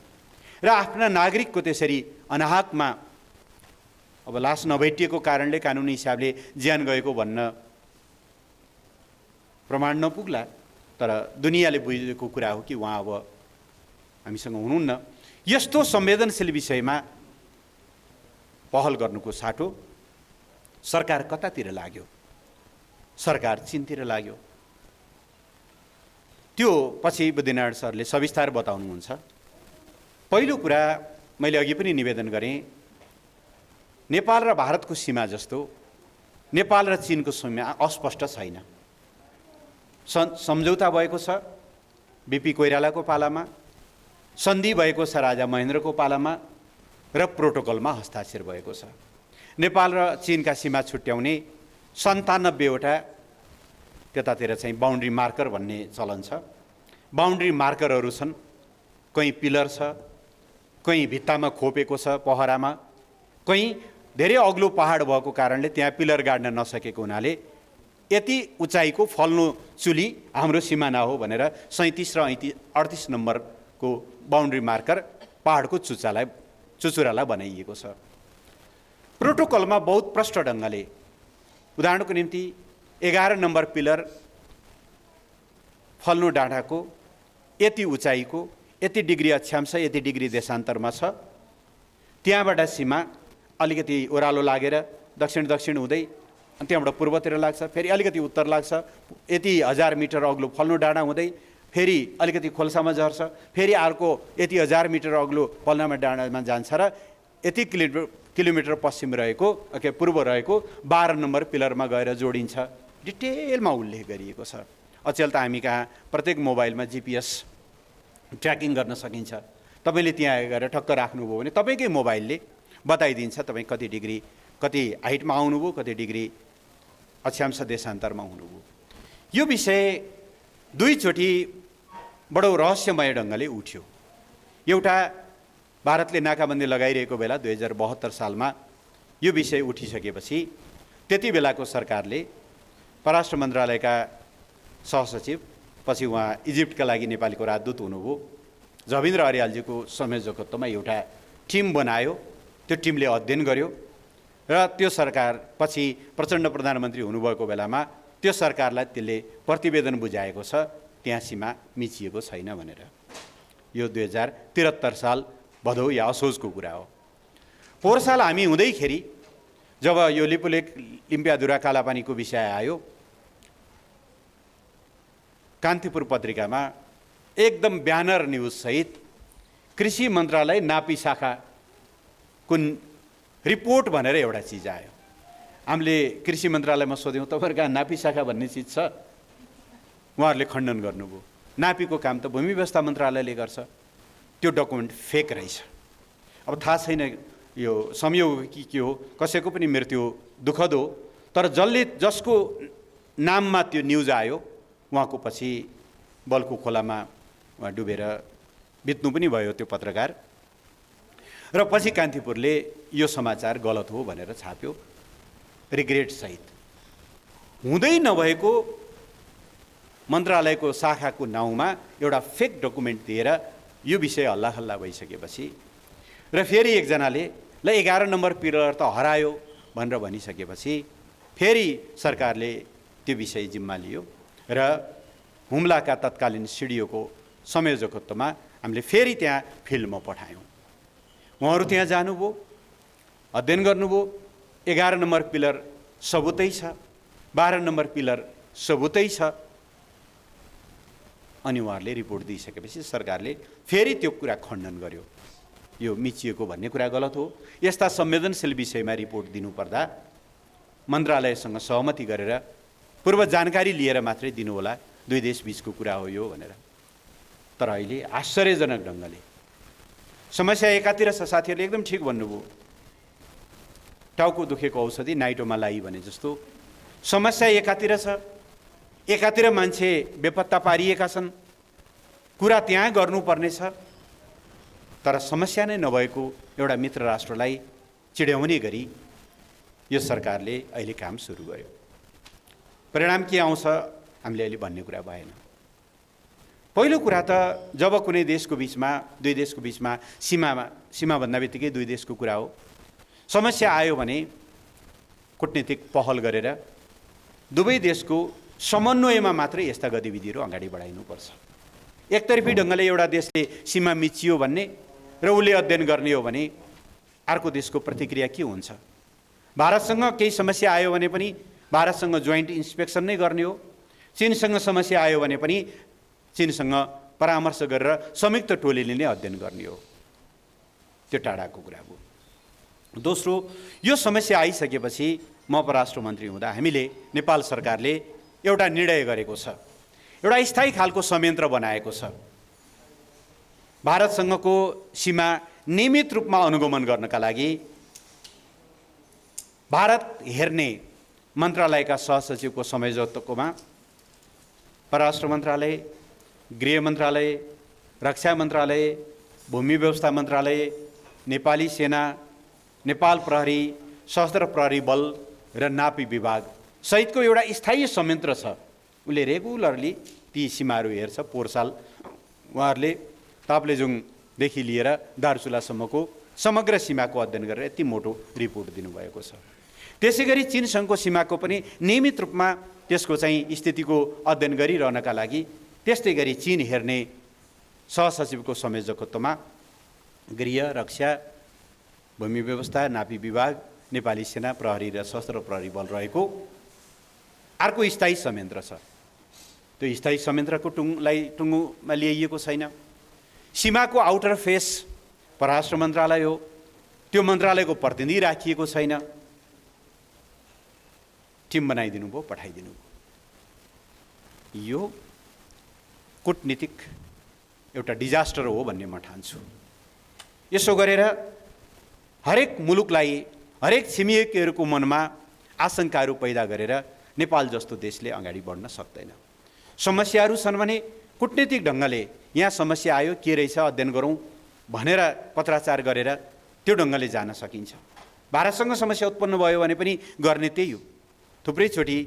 र आफ्ना नागरिकको त्यसरी अनाहकमा अब लास नभेटिएको कारणले कानुनी हिसाबले ज्यान गएको भन्न प्रमाण नपुग्ला, तर दुनियाँले बुझेको कुरा हो कि उहाँ अब हामीसँग हुनुहुन्न। यस्तो संवेदनशील विषयमा पहल गर्नुको साटो सरकार कतातिर लाग्यो? सरकार चीनतिर लाग्यो। त्यो पछि बुद्धिनारायण सरले सविस्तार बताउनुहुन्छ। पहिलो कुरा मैले अघि पनि निवेदन गरेँ, नेपाल र भारतको सीमा जस्तो नेपाल र चीनको सीमा अस्पष्ट छैन। सम्झौता भएको छ बीपी कोइरालाको पालामा, सन्धि भएको छ राजा महेन्द्रको पालामा र प्रोटोकलमा हस्ताक्षर भएको छ। नेपाल र चीनका सीमा छुट्याउने 97वटा त्यतातिर चाहिँ बाउन्ड्री मार्कर भन्ने चलन छ। बाउन्ड्री मार्करहरू छन्, कहीँ पिलर छ, कहीँ भित्तामा खोपेको छ पहरामा, कहीँ धेरै अग्लो पहाड भएको कारणले त्यहाँ पिलर गाड्न नसकेको हुनाले यति उचाइको फल्नु चुली हाम्रो सिमाना हो भनेर 37 र 38 नम्बरको बाउन्ड्री मार्कर पहाडको चुचुरालाई बनाइएको छ। प्रोटोकलमा बहुत प्रष्ट ढङ्गले, उदाहरणको निम्ति 11 नम्बर पिलर फल्नु डाँडाको यति उचाइको, यति डिग्री अक्षांश, यति डिग्री देशान्तरमा छ। त्यहाँबाट सीमा अलिकति ओह्रालो लागेर दक्षिण हुँदै अनि त्यहाँबाट पूर्वतिर लाग्छ, फेरि अलिकति उत्तर लाग्छ, यति 1000 मिटर अग्लो फल्नु डाँडा हुँदै फेरि अलिकति खोल्सामा झर्छ, फेरि अर्को यति 1000 मिटर अग्लो फल्नामा डाँडामा जान्छ र यति किलोमिटर पश्चिम रहेको पूर्व रहेको 12 नम्बर पिलरमा गएर जोडिन्छ। डिटेलमा उल्लेख गरिएको छ। अचेल त हामी कहाँ प्रत्येक मोबाइलमा GPS ट्र्याकिङ गर्न सकिन्छ। तपाईँले त्यहाँ गएर ठक्क राख्नुभयो भने तपाईँकै मोबाइलले बताइदिन्छ तपाईँ कति डिग्री, कति हाइटमा आउनुभयो, कति डिग्री अक्षांश देशान्तरमा हुनुभयो। यो विषय दुईचोटि बडो रहस्यमय ढङ्गले उठ्यो। एउटा भारतले नाकाबन्दी लगाइरहेको बेला 2072 सालमा यो विषय उठिसकेपछि त्यति बेलाको सरकारले परराष्ट्र मन्त्रालयका सहसचिव, पछि उहाँ इजिप्टका लागि नेपालीको राजदूत हुनुभयो, जबिन्द्र अर्यालजीको संयोजकत्वमा एउटा टिम बनायो। त्यो टिमले अध्ययन गर्यो र त्यो सरकार पछि प्रचण्ड प्रधानमन्त्री हुनुभएको बेलामा त्यो सरकारलाई त्यसले प्रतिवेदन बुझाएको छ त्यहाँ सीमा मिचिएको छैन भनेर। यो 2073 साल भदौ या असोजको कुरा हो। पोहोर साल हामी हुँदैखेरि जब यो लिपुलेक लिम्पियाधुरा कालापानीको विषय आयो, कान्तिपुर पत्रिकामा एकदम ब्यानर न्युज सहित कृषि मन्त्रालय नापी शाखा कुन रिपोर्ट भनेर एउटा चिज आयो। हामीले कृषि मन्त्रालयमा सोध्यौँ तपाईँहरू कहाँ नापी शाखा भन्ने चिज छ? उहाँहरूले खण्डन गर्नुभयो। नापीको काम त भूमि व्यवस्था मन्त्रालयले गर्छ, त्यो डकुमेन्ट फेक रहेछ। अब थाहा छैन यो संयोग कि के हो, कसैको पनि मृत्यु दुःखद हो, तर जसको नाममा त्यो न्युज आयो उहाँको पछि बल्खु खोलामा उहाँ डुबेर बित्नु पनि भयो त्यो पत्रकार। र पछि कान्तिपुरले यो समाचार गलत हो भनेर छाप्यो रिग्रेट सहित। हुँदै नभएको मन्त्रालयको शाखाको नाउँमा एउटा फेक डकुमेन्ट दिएर यो विषय हल्लाखल्ला भइसकेपछि र फेरि एकजनाले ल 11 नम्बर पिलर त हरायो भनेर भनिसकेपछि फेरि सरकारले त्यो विषय जिम्मा लियो र हुम्लाका तत्कालीन सिडिओको संयोजकत्वमा हामीले फेरि त्यहाँ फिल्डमा पठायौँ। उहाँहरू त्यहाँ जानुभयो, अध्ययन गर्नुभयो। 11 नम्बर पिलर सबुतै छ, 12 नम्बर पिलर सबुतै छ। अनि उहाँहरूले रिपोर्ट दिइसकेपछि सरकारले फेरि त्यो कुरा खण्डन गर्यो। यो मिचिएको भन्ने कुरा गलत हो। यस्ता संवेदनशील विषयमा रिपोर्ट दिनुपर्दा मन्त्रालयसँग सहमति गरेर पूर्व जानकारी लिएर मात्रै दिनुहोला, दुई देश बीचको कुरा हो यो भनेर। तर अहिले आश्चर्यजनक ढङ्गले समस्या एकातिर छ। साथीहरूले एकदम ठिक भन्नुभयो, टाउको दुखेको औषधि नाइटोमा लाई भने जस्तो समस्या एकातिर छ, एकातिर मान्छे बेपत्ता पारिएका छन्, कुरा त्यहाँ गर्नुपर्ने छ। तर समस्या नै नभएको एउटा मित्र राष्ट्रलाई चिड्याउने गरी यो सरकारले अहिले काम सुरु गर्यो। परिणाम के आउँछ हामीले अहिले भन्ने कुरा भएन। पहिलो कुरा त जब कुनै देशको बिचमा, दुई देशको बिचमा सीमा भन्दा बित्तिकै दुई देशको कुरा हो, समस्या आयो भने कूटनीतिक पहल गरेर दुवै देशको समन्वयमा मात्रै यस्ता गतिविधिहरू अगाडि बढाइनुपर्छ। एकतर्फी ढङ्गले एउटा देशले सीमा मिचियो भन्ने र उसले अध्ययन गर्ने हो भने अर्को देशको प्रतिक्रिया के हुन्छ? भारतसँग केही समस्या आयो भने पनि भारतसँग जोइन्ट इन्स्पेक्सन नै गर्ने हो। चीनसँग समस्या आयो भने पनि चीनसँग परामर्श गरेर संयुक्त टोलीले नै अध्ययन गर्ने हो। त्यो टाढाको कुरा हो। दोस्रो, यो समस्या आइसकेपछि म परराष्ट्र मन्त्री हुँदा हामीले नेपाल सरकारले एउटा निर्णय गरेको छ, एउटा स्थायी खालको संयन्त्र बनाएको छ। भारतसँगको सीमा नियमित रूपमा अनुगमन गर्नका लागि भारत हेर्ने मन्त्रालयका सहसचिवको संयोजकत्वमा परराष्ट्र मन्त्रालय, गृह मन्त्रालय, रक्षा मन्त्रालय, भूमि व्यवस्था मन्त्रालय, नेपाली सेना, नेपाल प्रहरी, सशस्त्र प्रहरी बल र नापी विभाग सहितको एउटा स्थायी संयन्त्र छ। उसले रेगुलरली ती सीमाहरू हेर्छ। पोहोर साल उहाँहरूले ताप्लेजुङदेखि लिएर दार्चुलासम्मको समग्र सीमाको अध्ययन गरेर यति मोटो रिपोर्ट दिनुभएको छ। त्यसै गरी चीनसँगको सीमाको पनि नियमित रूपमा त्यसको चाहिँ स्थितिको अध्ययन गरिरहनका लागि त्यस्तै गरी चीन हेर्ने सहसचिवको संयोजकत्वमा गृह, रक्षा, भूमि व्यवस्था, नापी विभाग, नेपाली सेना, प्रहरी र सशस्त्र प्रहरी बल रहेको अर्को स्थायी संयन्त्र छ। त्यो स्थायी संयन्त्रको टुङ्गोमा ल्याइएको छैन। सीमाको आउटर फेस परराष्ट्र मन्त्रालय हो, त्यो मन्त्रालयको प्रतिनिधि राखिएको छैन। टिम बनाइदिनु भयो, पठाइदिनु भयो। यो कूटनीतिक एउटा डिजास्टर हो भन्ने म ठान्छु। यसो गरेर हरेक मुलुकलाई, हरेक छिमेकीहरूको मनमा आशंकाहरू पैदा गरेर नेपाल जस्तो देशले अगाडि बढ्न सक्दैन। समस्याहरू छन् भने कूटनीतिक ढङ्गले यहाँ समस्या आयो, के रहेछ अध्ययन गरौँ भनेर पत्राचार गरेर त्यो ढङ्गले जान सकिन्छ। भारतसँग समस्या उत्पन्न भयो भने पनि गर्ने त्यही हो। थुप्रैचोटि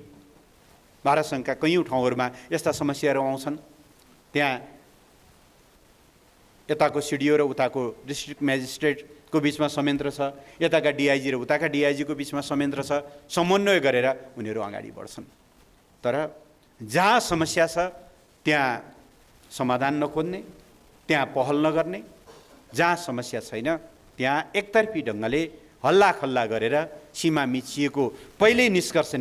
भारतसँगका कैयौँ ठाउँहरूमा यस्ता समस्याहरू आउँछन्। त्यहाँ यताको सिडिओ र उताको डिस्ट्रिक्ट म्याजिस्ट्रेटको बिचमा संयन्त्र छ, यताका डिआइजी र उताका डिआइजीको बिचमा संयन्त्र छ। समन्वय गरेर उनीहरू अगाडि बढ्छन्। तर जहाँ समस्या छ त्यहाँ समाधान नखोज्ने, त्यहाँ पहल नगर्ने, जहाँ समस्या छैन त्यहाँ एकतर्फी ढङ्गले हल्लाखल्ला गरेर सीमा मिचिएको पहिल्यै निष्कर्ष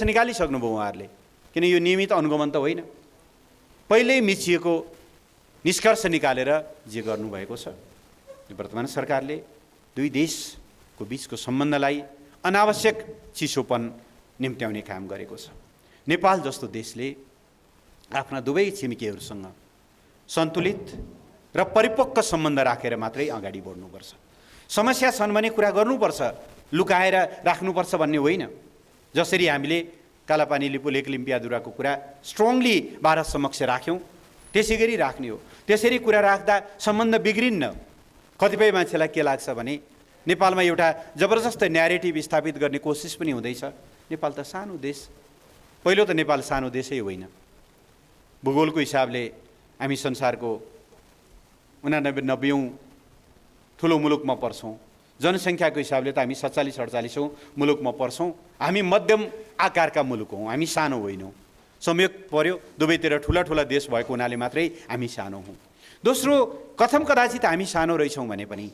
निकालिसक्नुभयो उहाँहरूले। किन यो नियमित अनुगमन त होइन, पहिल्यै मिचिएको निष्कर्ष निकालेर जे गर्नुभएको छ। वर्तमान सरकारले दुई देशको बिचको सम्बन्धलाई अनावश्यक चिसोपन निम्त्याउने काम गरेको छ। नेपाल जस्तो देशले आफ्ना दुवै छिमेकीहरूसँग सन्तुलित र परिपक्व सम्बन्ध राखेर मात्रै अगाडि बढ्नुपर्छ। समस्या छन् भने कुरा गर्नुपर्छ, लुकाएर राख्नुपर्छ भन्ने होइन। जसरी हामीले कालापानी लिपु लेक लिम्पियादुराको कुरा स्ट्रङली भारत समक्ष राख्यौँ, त्यसै गरी राख्ने हो। त्यसरी कुरा राख्दा सम्बन्ध बिग्रिन्न। कतिपय मान्छेलाई के लाग्छ भने नेपालमा एउटा जबरजस्त न्यारेटिभ स्थापित गर्ने कोसिस पनि हुँदैछ। नेपाल त सानो देश। पहिलो त नेपाल सानो देशै होइन। भूगोलको हिसाबले हामी संसारको 89-90औँ ठुलो मुलुकमा पर्छौँ। जनसङ्ख्याको हिसाबले त हामी 47-48औँ मुलुकमा पर्छौँ। हामी मध्यम आकारका मुलुक हौँ, हामी सानो होइनौँ। संयोग पर्यो दुवैतिर ठुला ठुला देश भएको हुनाले मात्रै हामी सानो हौँ। दोस्रो, कथम कदाचित हामी सानो रहेछौँ भने पनि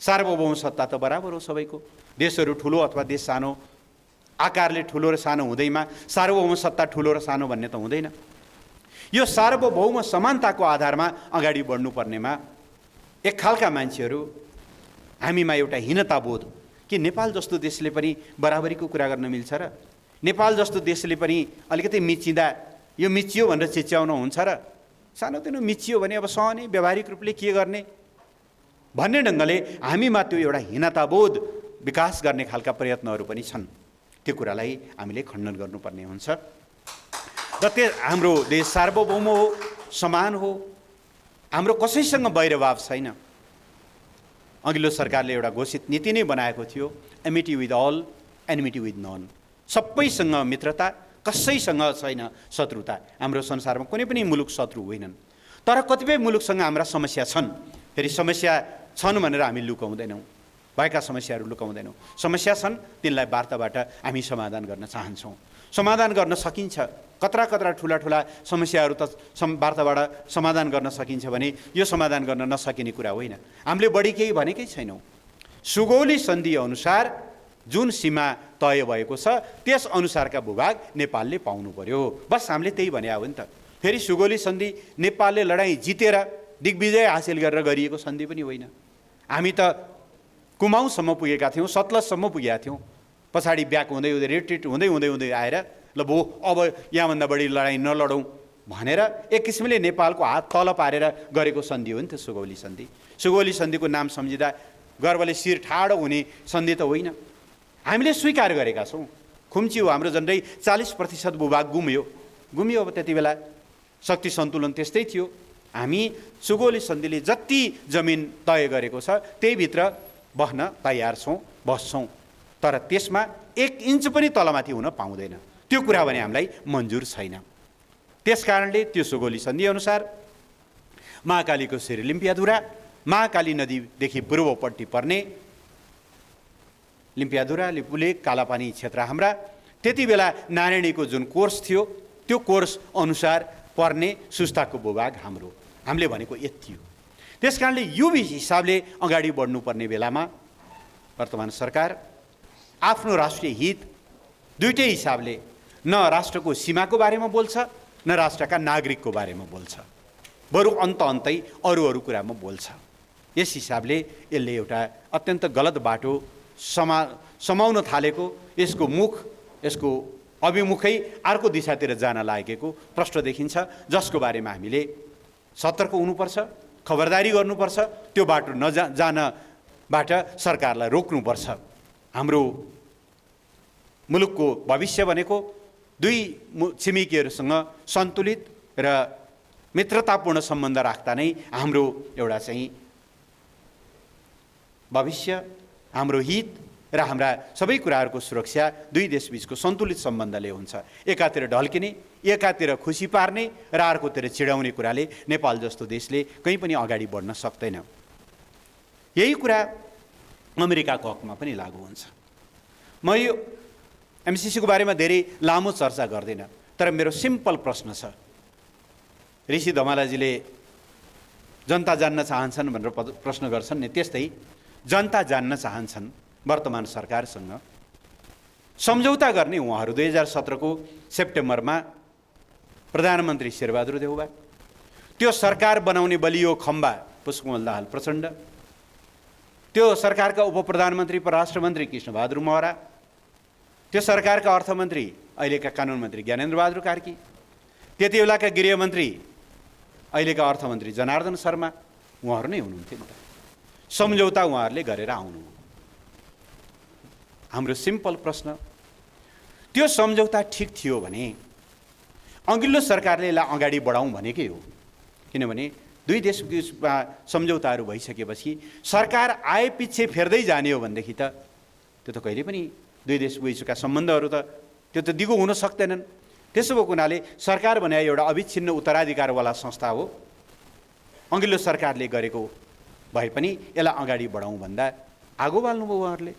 सार्वभौम सत्ता त बराबर हो सबैको। देशहरू ठुलो अथवा देश सानो, आकारले ठुलो र सानो हुँदैमा सार्वभौम सत्ता ठुलो र सानो भन्ने त हुँदैन। यो सार्वभौम समानताको आधारमा अगाडि बढ्नुपर्नेमा एक खालका मान्छेहरू हामीमा एउटा हीनताबोध कि नेपाल जस्तो देशले पनि बराबरीको कुरा गर्न मिल्छ र, नेपाल जस्तो देशले पनि अलिकति मिचिँदा यो मिचियो भनेर चिच्याउन हुन्छ र, सानोतिनो मिचियो भने अब सहने व्यावहारिक रूपले के गर्ने भन्ने ढङ्गले हामीमा त्यो एउटा हीनताबोध विकास गर्ने खालका प्रयत्नहरू पनि छन्। त्यो कुरालाई हामीले खण्डन गर्नुपर्ने हुन्छ। र हाम्रो देश सार्वभौम हो, समान हो, हाम्रो कसैसँग वैरभाव छैन। अघिल्लो सरकारले एउटा घोषित नीति नै बनाएको थियो, amity with all, enmity with none. सबैसँग मित्रता, कसैसँग छैन शत्रुता। हाम्रो संसारमा कुनै पनि मुलुक शत्रु होइनन्। तर कतिपय मुलुकसँग हाम्रा समस्या छन्। फेरि समस्या छन् भनेर हामी लुकाउँदैनौँ, भएका समस्याहरू लुकाउँदैनौँ। समस्या छन्, तिनलाई वार्ताबाट हामी समाधान गर्न चाहन्छौँ। समाधान गर्न सकिन्छ। कत्रा कत्रा ठुला ठुला समस्याहरू त वार्ताबाट समाधान गर्न सकिन्छ भने यो समाधान गर्न नसकिने कुरा होइन। हामीले बढी केही भनेकै छैनौँ। सुगौली सन्धि अनुसार जुन सीमा तय भएको छ त्यस अनुसारका भूभाग नेपालले पाउनु पर्यो। बस हामीले त्यही भने हो नि त। फेरि सुगौली सन्धि नेपालले लडाइँ जितेर दिग्विजय हासिल गरेर गरिएको सन्धि पनि होइन। हामी त कुमाउँसम्म पुगेका थियौँ, सतलजसम्म पुगेका थियौँ। पछाडि ब्याक हुँदै हुँदै रिट्रिट हुँदै हुँदै हुँदै आएर ल भो अब यहाँभन्दा बढी लडाइँ नलडौँ भनेर एक किसिमले नेपालको हात तल पारेर गरेको सन्धि हो नि त सुगौली सन्धि। सुगौली सन्धिको नाम सम्झिँदा गर्वले शिर ठाडो हुने सन्धि त होइन। हामीले स्वीकार गरेका छौँ। खुम्चियो हाम्रो झन्डै 40% भूभाग गुम्यो। अब त्यति बेला शक्ति सन्तुलन त्यस्तै थियो। हामी सुगौली सन्धिले जति जमिन तय गरेको छ त्यहीभित्र बस्न तयार छौँ, बस्छौँ। तर त्यसमा 1 इन्च पनि तलमाथि हुन पाउँदैन। त्यो कुरा भने हामीलाई मन्जुर छैन। त्यसकारणले त्यो सुगौली सन्धि अनुसार महाकालीको श्री लिम्पियाधुरा, महाकाली नदीदेखि पूर्वपट्टि पर्ने लिम्पियाधुरा, लिपुले, कालापानी क्षेत्र हाम्रा, त्यति बेला नारायणीको जुन कोर्स थियो त्यो कोर्स अनुसार पर्ने सुस्ताको भूभाग हाम्रो। हामीले भनेको यति हो। त्यसकारणले यो हिसाबले अगाडि बढ्नुपर्ने बेलामा वर्तमान सरकार आफ्नो राष्ट्रिय हित दुईटै हिसाबले न राष्ट्रको सीमाको बारेमा बोल्छ न राष्ट्रका नागरिकको बारेमा बोल्छ, बरु अन्तै अरू कुरामा बोल्छ। यस हिसाबले यसले एउटा अत्यन्त गलत बाटो समाउन थालेको, यसको मुख, यसको अभिमुखै अर्को दिशातिर जान लागेको प्रश्न देखिन्छ, जसको बारेमा हामीले सतर्क हुनुपर्छ, खबरदारी गर्नुपर्छ। त्यो बाटो जानबाट सरकारलाई रोक्नुपर्छ। हाम्रो मुलुकको भविष्य भनेको दुई छिमेकीहरूसँग सन्तुलित र मित्रतापूर्ण सम्बन्ध राख्दा नै हाम्रो एउटा चाहिँ भविष्य, हाम्रो हित र हाम्रा सबै कुराहरूको सुरक्षा दुई देशबीचको सन्तुलित सम्बन्धले हुन्छ। एकातिर ढल्किने, एकातिर खुसी पार्ने र अर्कोतिर चिडाउने कुराले नेपाल जस्तो देशले कहीँ पनि अगाडि बढ्न सक्दैन। यही कुरा अमेरिकाको हकमा पनि लागू हुन्छ। म यो एमसिसीको बारेमा धेरै लामो चर्चा गर्दिनँ, तर मेरो सिम्पल प्रश्न छ। ऋषि धमालाजीले जनता जान्न चाहन्छन् भनेर प्रश्न गर्छन् नि, त्यस्तै जनता जान्न चाहन्छन् वर्तमान सरकारसँग सम्झौता गर्ने। उहाँहरू 2017को सेप्टेम्बरमा प्रधानमन्त्री शेरबहादुर देउवा, त्यो सरकार बनाउने बलियो खम्बा पुष्पकमल दाहाल प्रचण्ड, त्यो सरकारका उपप्रधानमन्त्री परराष्ट्र मन्त्री कृष्णबहादुर महरा, त्यो सरकारका अर्थमन्त्री अहिलेका कानुन मन्त्री ज्ञानेन्द्र बहादुर कार्की, त्यति बेलाका गृहमन्त्री अहिलेका अर्थमन्त्री जनार्दन शर्मा, उहाँहरू नै हुनुहुन्थ्यो नि त। सम्झौता उहाँहरूले गरेर आउनु। हाम्रो सिम्पल प्रश्न, त्यो सम्झौता ठिक थियो भने अघिल्लो सरकारले यसलाई अगाडि बढाउँ भनेकै हो। किनभने दुई देशमा सम्झौताहरू भइसकेपछि सरकार आएपछि फेर्दै जाने हो भनेदेखि त त्यो त कहिले पनि दुई देशबीचका सम्बन्धहरू त त्यो त दिगो हुन सक्दैनन्। त्यसो भएको हुनाले सरकार भने एउटा अविच्छिन्न उत्तराधिकारवाला संस्था हो। अघिल्लो सरकारले गरेको भए पनि यसलाई अगाडि बढाउँ भन्दा आगो बाल्नुभयो उहाँहरूले।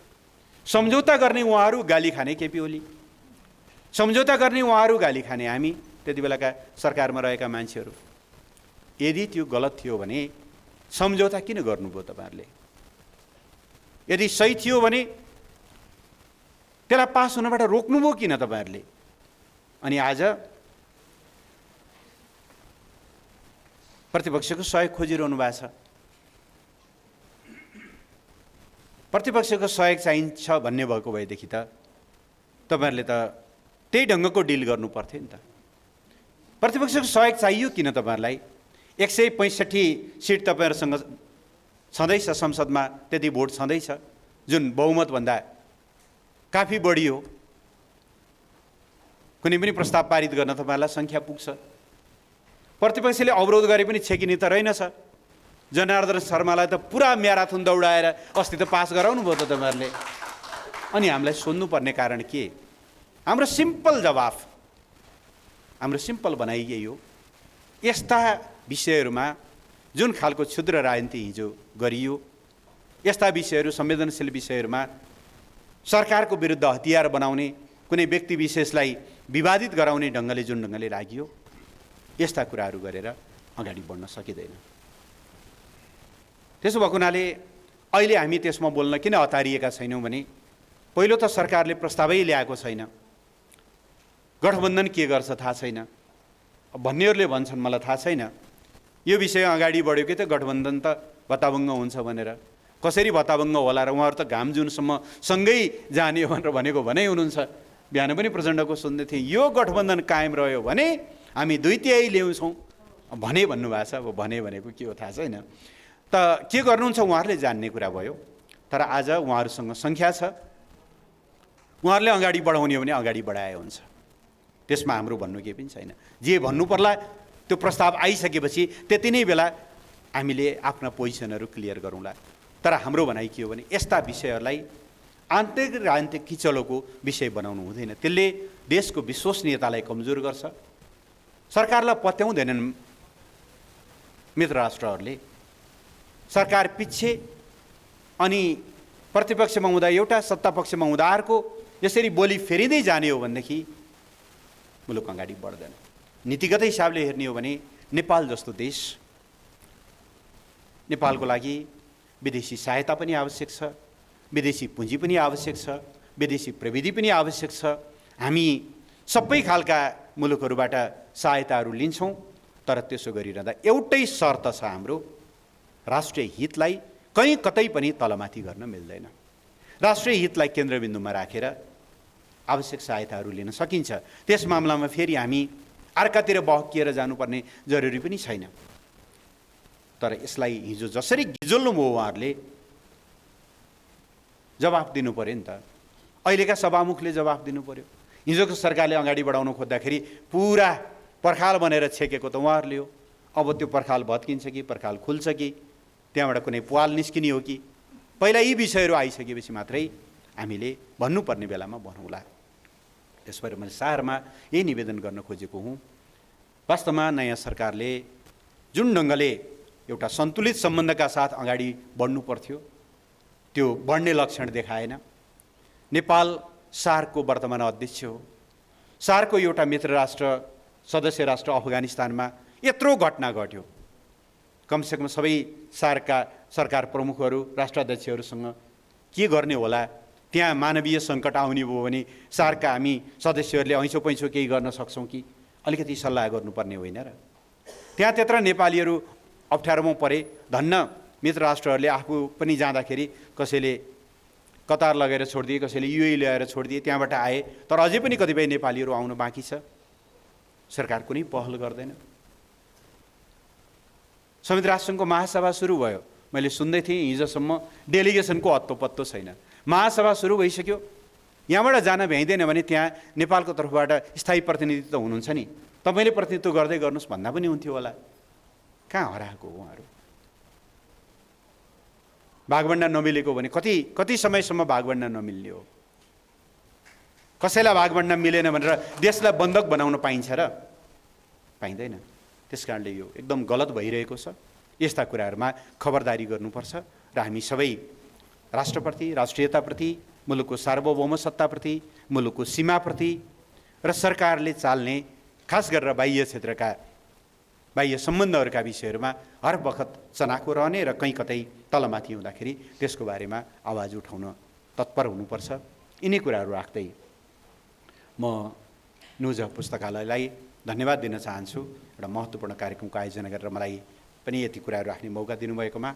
सम्झौता गर्ने उहाँहरू, गाली खाने केपी ओली, सम्झौता गर्ने उहाँहरू, गाली खाने हामी, त्यति बेलाका सरकारमा रहेका मान्छेहरू। यदि त्यो गलत थियो भने सम्झौता किन गर्नुभयो तपाईँहरूले? यदि सही थियो भने त्यसलाई पास हुनबाट रोक्नुभयो किन तपाईँहरूले? अनि आज प्रतिपक्षको सहयोग खोजिरहनु भएको छ। प्रतिपक्षको सहयोग चाहिन्छ भन्ने भएको भएदेखि त तपाईँहरूले त त्यही ढङ्गको डिल गर्नु पर्थ्यो नि त। प्रतिपक्षको सहयोग चाहियो किन तपाईँहरूलाई? 165 सिट तपाईँहरूसँग छँदैछ संसदमा, त्यति भोट छँदैछ, जुन बहुमतभन्दा काफी बढी हो। कुनै पनि प्रस्ताव पारित गर्न तपाईँहरूलाई सङ्ख्या पुग्छ। प्रतिपक्षले अवरोध गरे पनि छेकिने त रहेनछ। जनार्दन शर्मालाई त पुरा म्याराथन दौडाएर अस्ति त पास गराउनु भयो त तपाईँहरूले। अनि हामीलाई सोध्नुपर्ने कारण के? हाम्रो सिम्पल जवाफ, हाम्रो सिम्पल भनाइ यही हो। यस्ता विषयहरूमा जुन खालको क्षुद्र राजनीति हिजो गरियो, यस्ता विषयहरू, संवेदनशील विषयहरूमा सरकारको विरुद्ध हतियार बनाउने, कुनै व्यक्ति विशेषलाई विवादित गराउने ढङ्गले जुन ढङ्गले लाग्यो, यस्ता कुराहरू गरेर अगाडि बढ्न सकिँदैन। त्यसो भएको हुनाले अहिले हामी त्यसमा बोल्न किन हतारिएका छैनौँ भने पहिलो त सरकारले प्रस्तावै ल्याएको छैन, गठबन्धन के गर्छ थाहा छैन, भन्नेहरूले भन्छन् मलाई थाहा छैन, यो विषय अगाडि बढ्यो कि त गठबन्धन त भत्ताभङ्ग हुन्छ भनेर। कसरी भत्ताभङ्ग होला र उहाँहरू त घाम जुनसम्म सँगै जाने हो भनेर भनेको भनै हुनुहुन्छ। बिहान पनि प्रचण्डको सुन्दै थिएँ, यो गठबन्धन कायम रह्यो भने हामी 2/3 ल्याउँछौँ भने भन्नुभएको छ। अब भने भनेको के हो थाहा छैन, त के गर्नुहुन्छ उहाँहरूले जान्ने कुरा भयो। तर आज उहाँहरूसँग सङ्ख्या छ, उहाँहरूले अगाडि बढाउने हो भने अगाडि बढाए हुन्छ, त्यसमा हाम्रो भन्नु केही पनि छैन। जे भन्नु पर्ला त्यो प्रस्ताव आइसकेपछि त्यति नै बेला हामीले आफ्ना पोजिसनहरू क्लियर गरौँला। तर हाम्रो भनाइ के हो भने यस्ता विषयहरूलाई आन्तरिक र राजनीतिक किचलोको विषय बनाउनु हुँदैन, त्यसले देशको विश्वसनीयतालाई कमजोर गर्छ। सरकारलाई पत्याउँदैनन् मित्र राष्ट्रहरूले, सरकार पछि अनि प्रतिपक्षमा हुँदा एउटा सत्तापक्षमा हुँदा अर्को यसरी बोली फेरिँदै जाने हो भनेदेखि मुलुक अगाडि बढ्दैन। नीतिगत हिसाबले हेर्ने हो भने नेपाल जस्तो देश, नेपालको लागि विदेशी सहायता पनि आवश्यक छ, विदेशी पुँजी पनि आवश्यक छ, विदेशी प्रविधि पनि आवश्यक छ। हामी सबै खालका मुलुकहरूबाट सहायताहरू लिन्छौँ, तर त्यसो गरिरहँदा एउटै शर्त छ हाम्रो, राष्ट्रिय हितलाई कहीँ कतै पनि तलमाथि गर्न मिल्दैन। राष्ट्रिय हितलाई केन्द्रबिन्दुमा राखेर आवश्यक सहायताहरू लिन सकिन्छ। त्यस मामलामा फेरि हामी अर्कातिर बहकिएर जानुपर्ने जरुरी पनि छैन। तर यसलाई हिजो जसरी गिजोल्नुभयो उहाँहरूले जवाफ दिनु पऱ्यो नि त। अहिलेका सभामुखले जवाफ दिनु पऱ्यो। हिजोको सरकारले अगाडि बढाउन खोज्दाखेरि पुरा पर्खाल बनेर छेकेको त उहाँहरूले हो। अब त्यो पर्खाल भत्किन्छ कि पर्खाल खुल्छ कि त्यहाँबाट कुनै पाल निस्किने हो कि, पहिला यी विषयहरू आइसकेपछि मात्रै हामीले भन्नुपर्ने बेलामा भनौँला। त्यसबाट मैले सारमा यही निवेदन गर्न खोजेको हुँ। वास्तवमा नयाँ सरकारले जुन ढङ्गले एउटा सन्तुलित सम्बन्धका साथ अगाडि बढ्नु पर्थ्यो त्यो बढ्ने लक्षण देखाएन। नेपाल सार्कको वर्तमान अध्यक्ष हो। सार्कको एउटा मित्र राष्ट्र सदस्य राष्ट्र अफगानिस्तानमा यत्रो घटना घट्यो, कमसेकम सबै सार्कका सरकार प्रमुखहरू राष्ट्राध्यक्षहरूसँग के गर्ने होला, त्यहाँ मानवीय सङ्कट आउने भयो भने सार्कका हामी सदस्यहरूले ऐँचो पैँचो केही गर्न सक्छौँ कि, अलिकति सल्लाह गर्नुपर्ने होइन र। त्यहाँ त्यत्र नेपालीहरू अप्ठ्यारोमा परे। धन्न मित्र राष्ट्रहरूले आफू पनि जाँदाखेरि कसैले कतार लगेर छोडिदिए, कसैले युए ल्याएर छोडिदिए, त्यहाँबाट आए। तर अझै पनि कतिपय नेपालीहरू आउनु बाँकी छ, सरकार कुनै पहल गर्दैन। संयुक्त राष्ट्रसङ्घको महासभा सुरु भयो, मैले सुन्दै थिएँ हिजोसम्म डेलिगेसनको हत्तोपत्तो छैन। महासभा सुरु भइसक्यो, यहाँबाट जान भ्याइँदैन भने त्यहाँ नेपालको तर्फबाट स्थायी प्रतिनिधित्व हुनुहुन्छ नि, तपाईँले प्रतिनिधित्व गर्दै गर्नुहोस् भन्दा पनि हुन्थ्यो होला। कहाँ हराएको उहाँहरू? भागभण्डा नमिलेको भने कति समयसम्म भागभण्डा नमिल्ने हो? कसैलाई भागभण्डा मिलेन भनेर देशलाई बन्धक बनाउन पाइन्छ र? पाइँदैन। त्यस कारणले यो एकदम गलत भइरहेको छ। यस्ता कुराहरूमा खबरदारी गर्नुपर्छ र हामी सबै राष्ट्रप्रति, राष्ट्रियताप्रति, मुलुकको सार्वभौम सत्ताप्रति, मुलुकको सीमाप्रति र सरकारले चाल्ने खास गरेर बाह्य क्षेत्रका बाह्य सम्बन्धहरूका विषयहरूमा हर बखत चनाखो रहने र कहीँ कतै तलमाथि हुँदाखेरि त्यसको बारेमा आवाज उठाउन तत्पर हुनुपर्छ। यिनै कुराहरू राख्दै म न्युज पुस्तकालयलाई धन्यवाद दिन चाहन्छु। एउटा महत्त्वपूर्ण कार्यक्रमको आयोजना गरेर मलाई पनि यति कुराहरू राख्ने मौका दिनुभएकोमा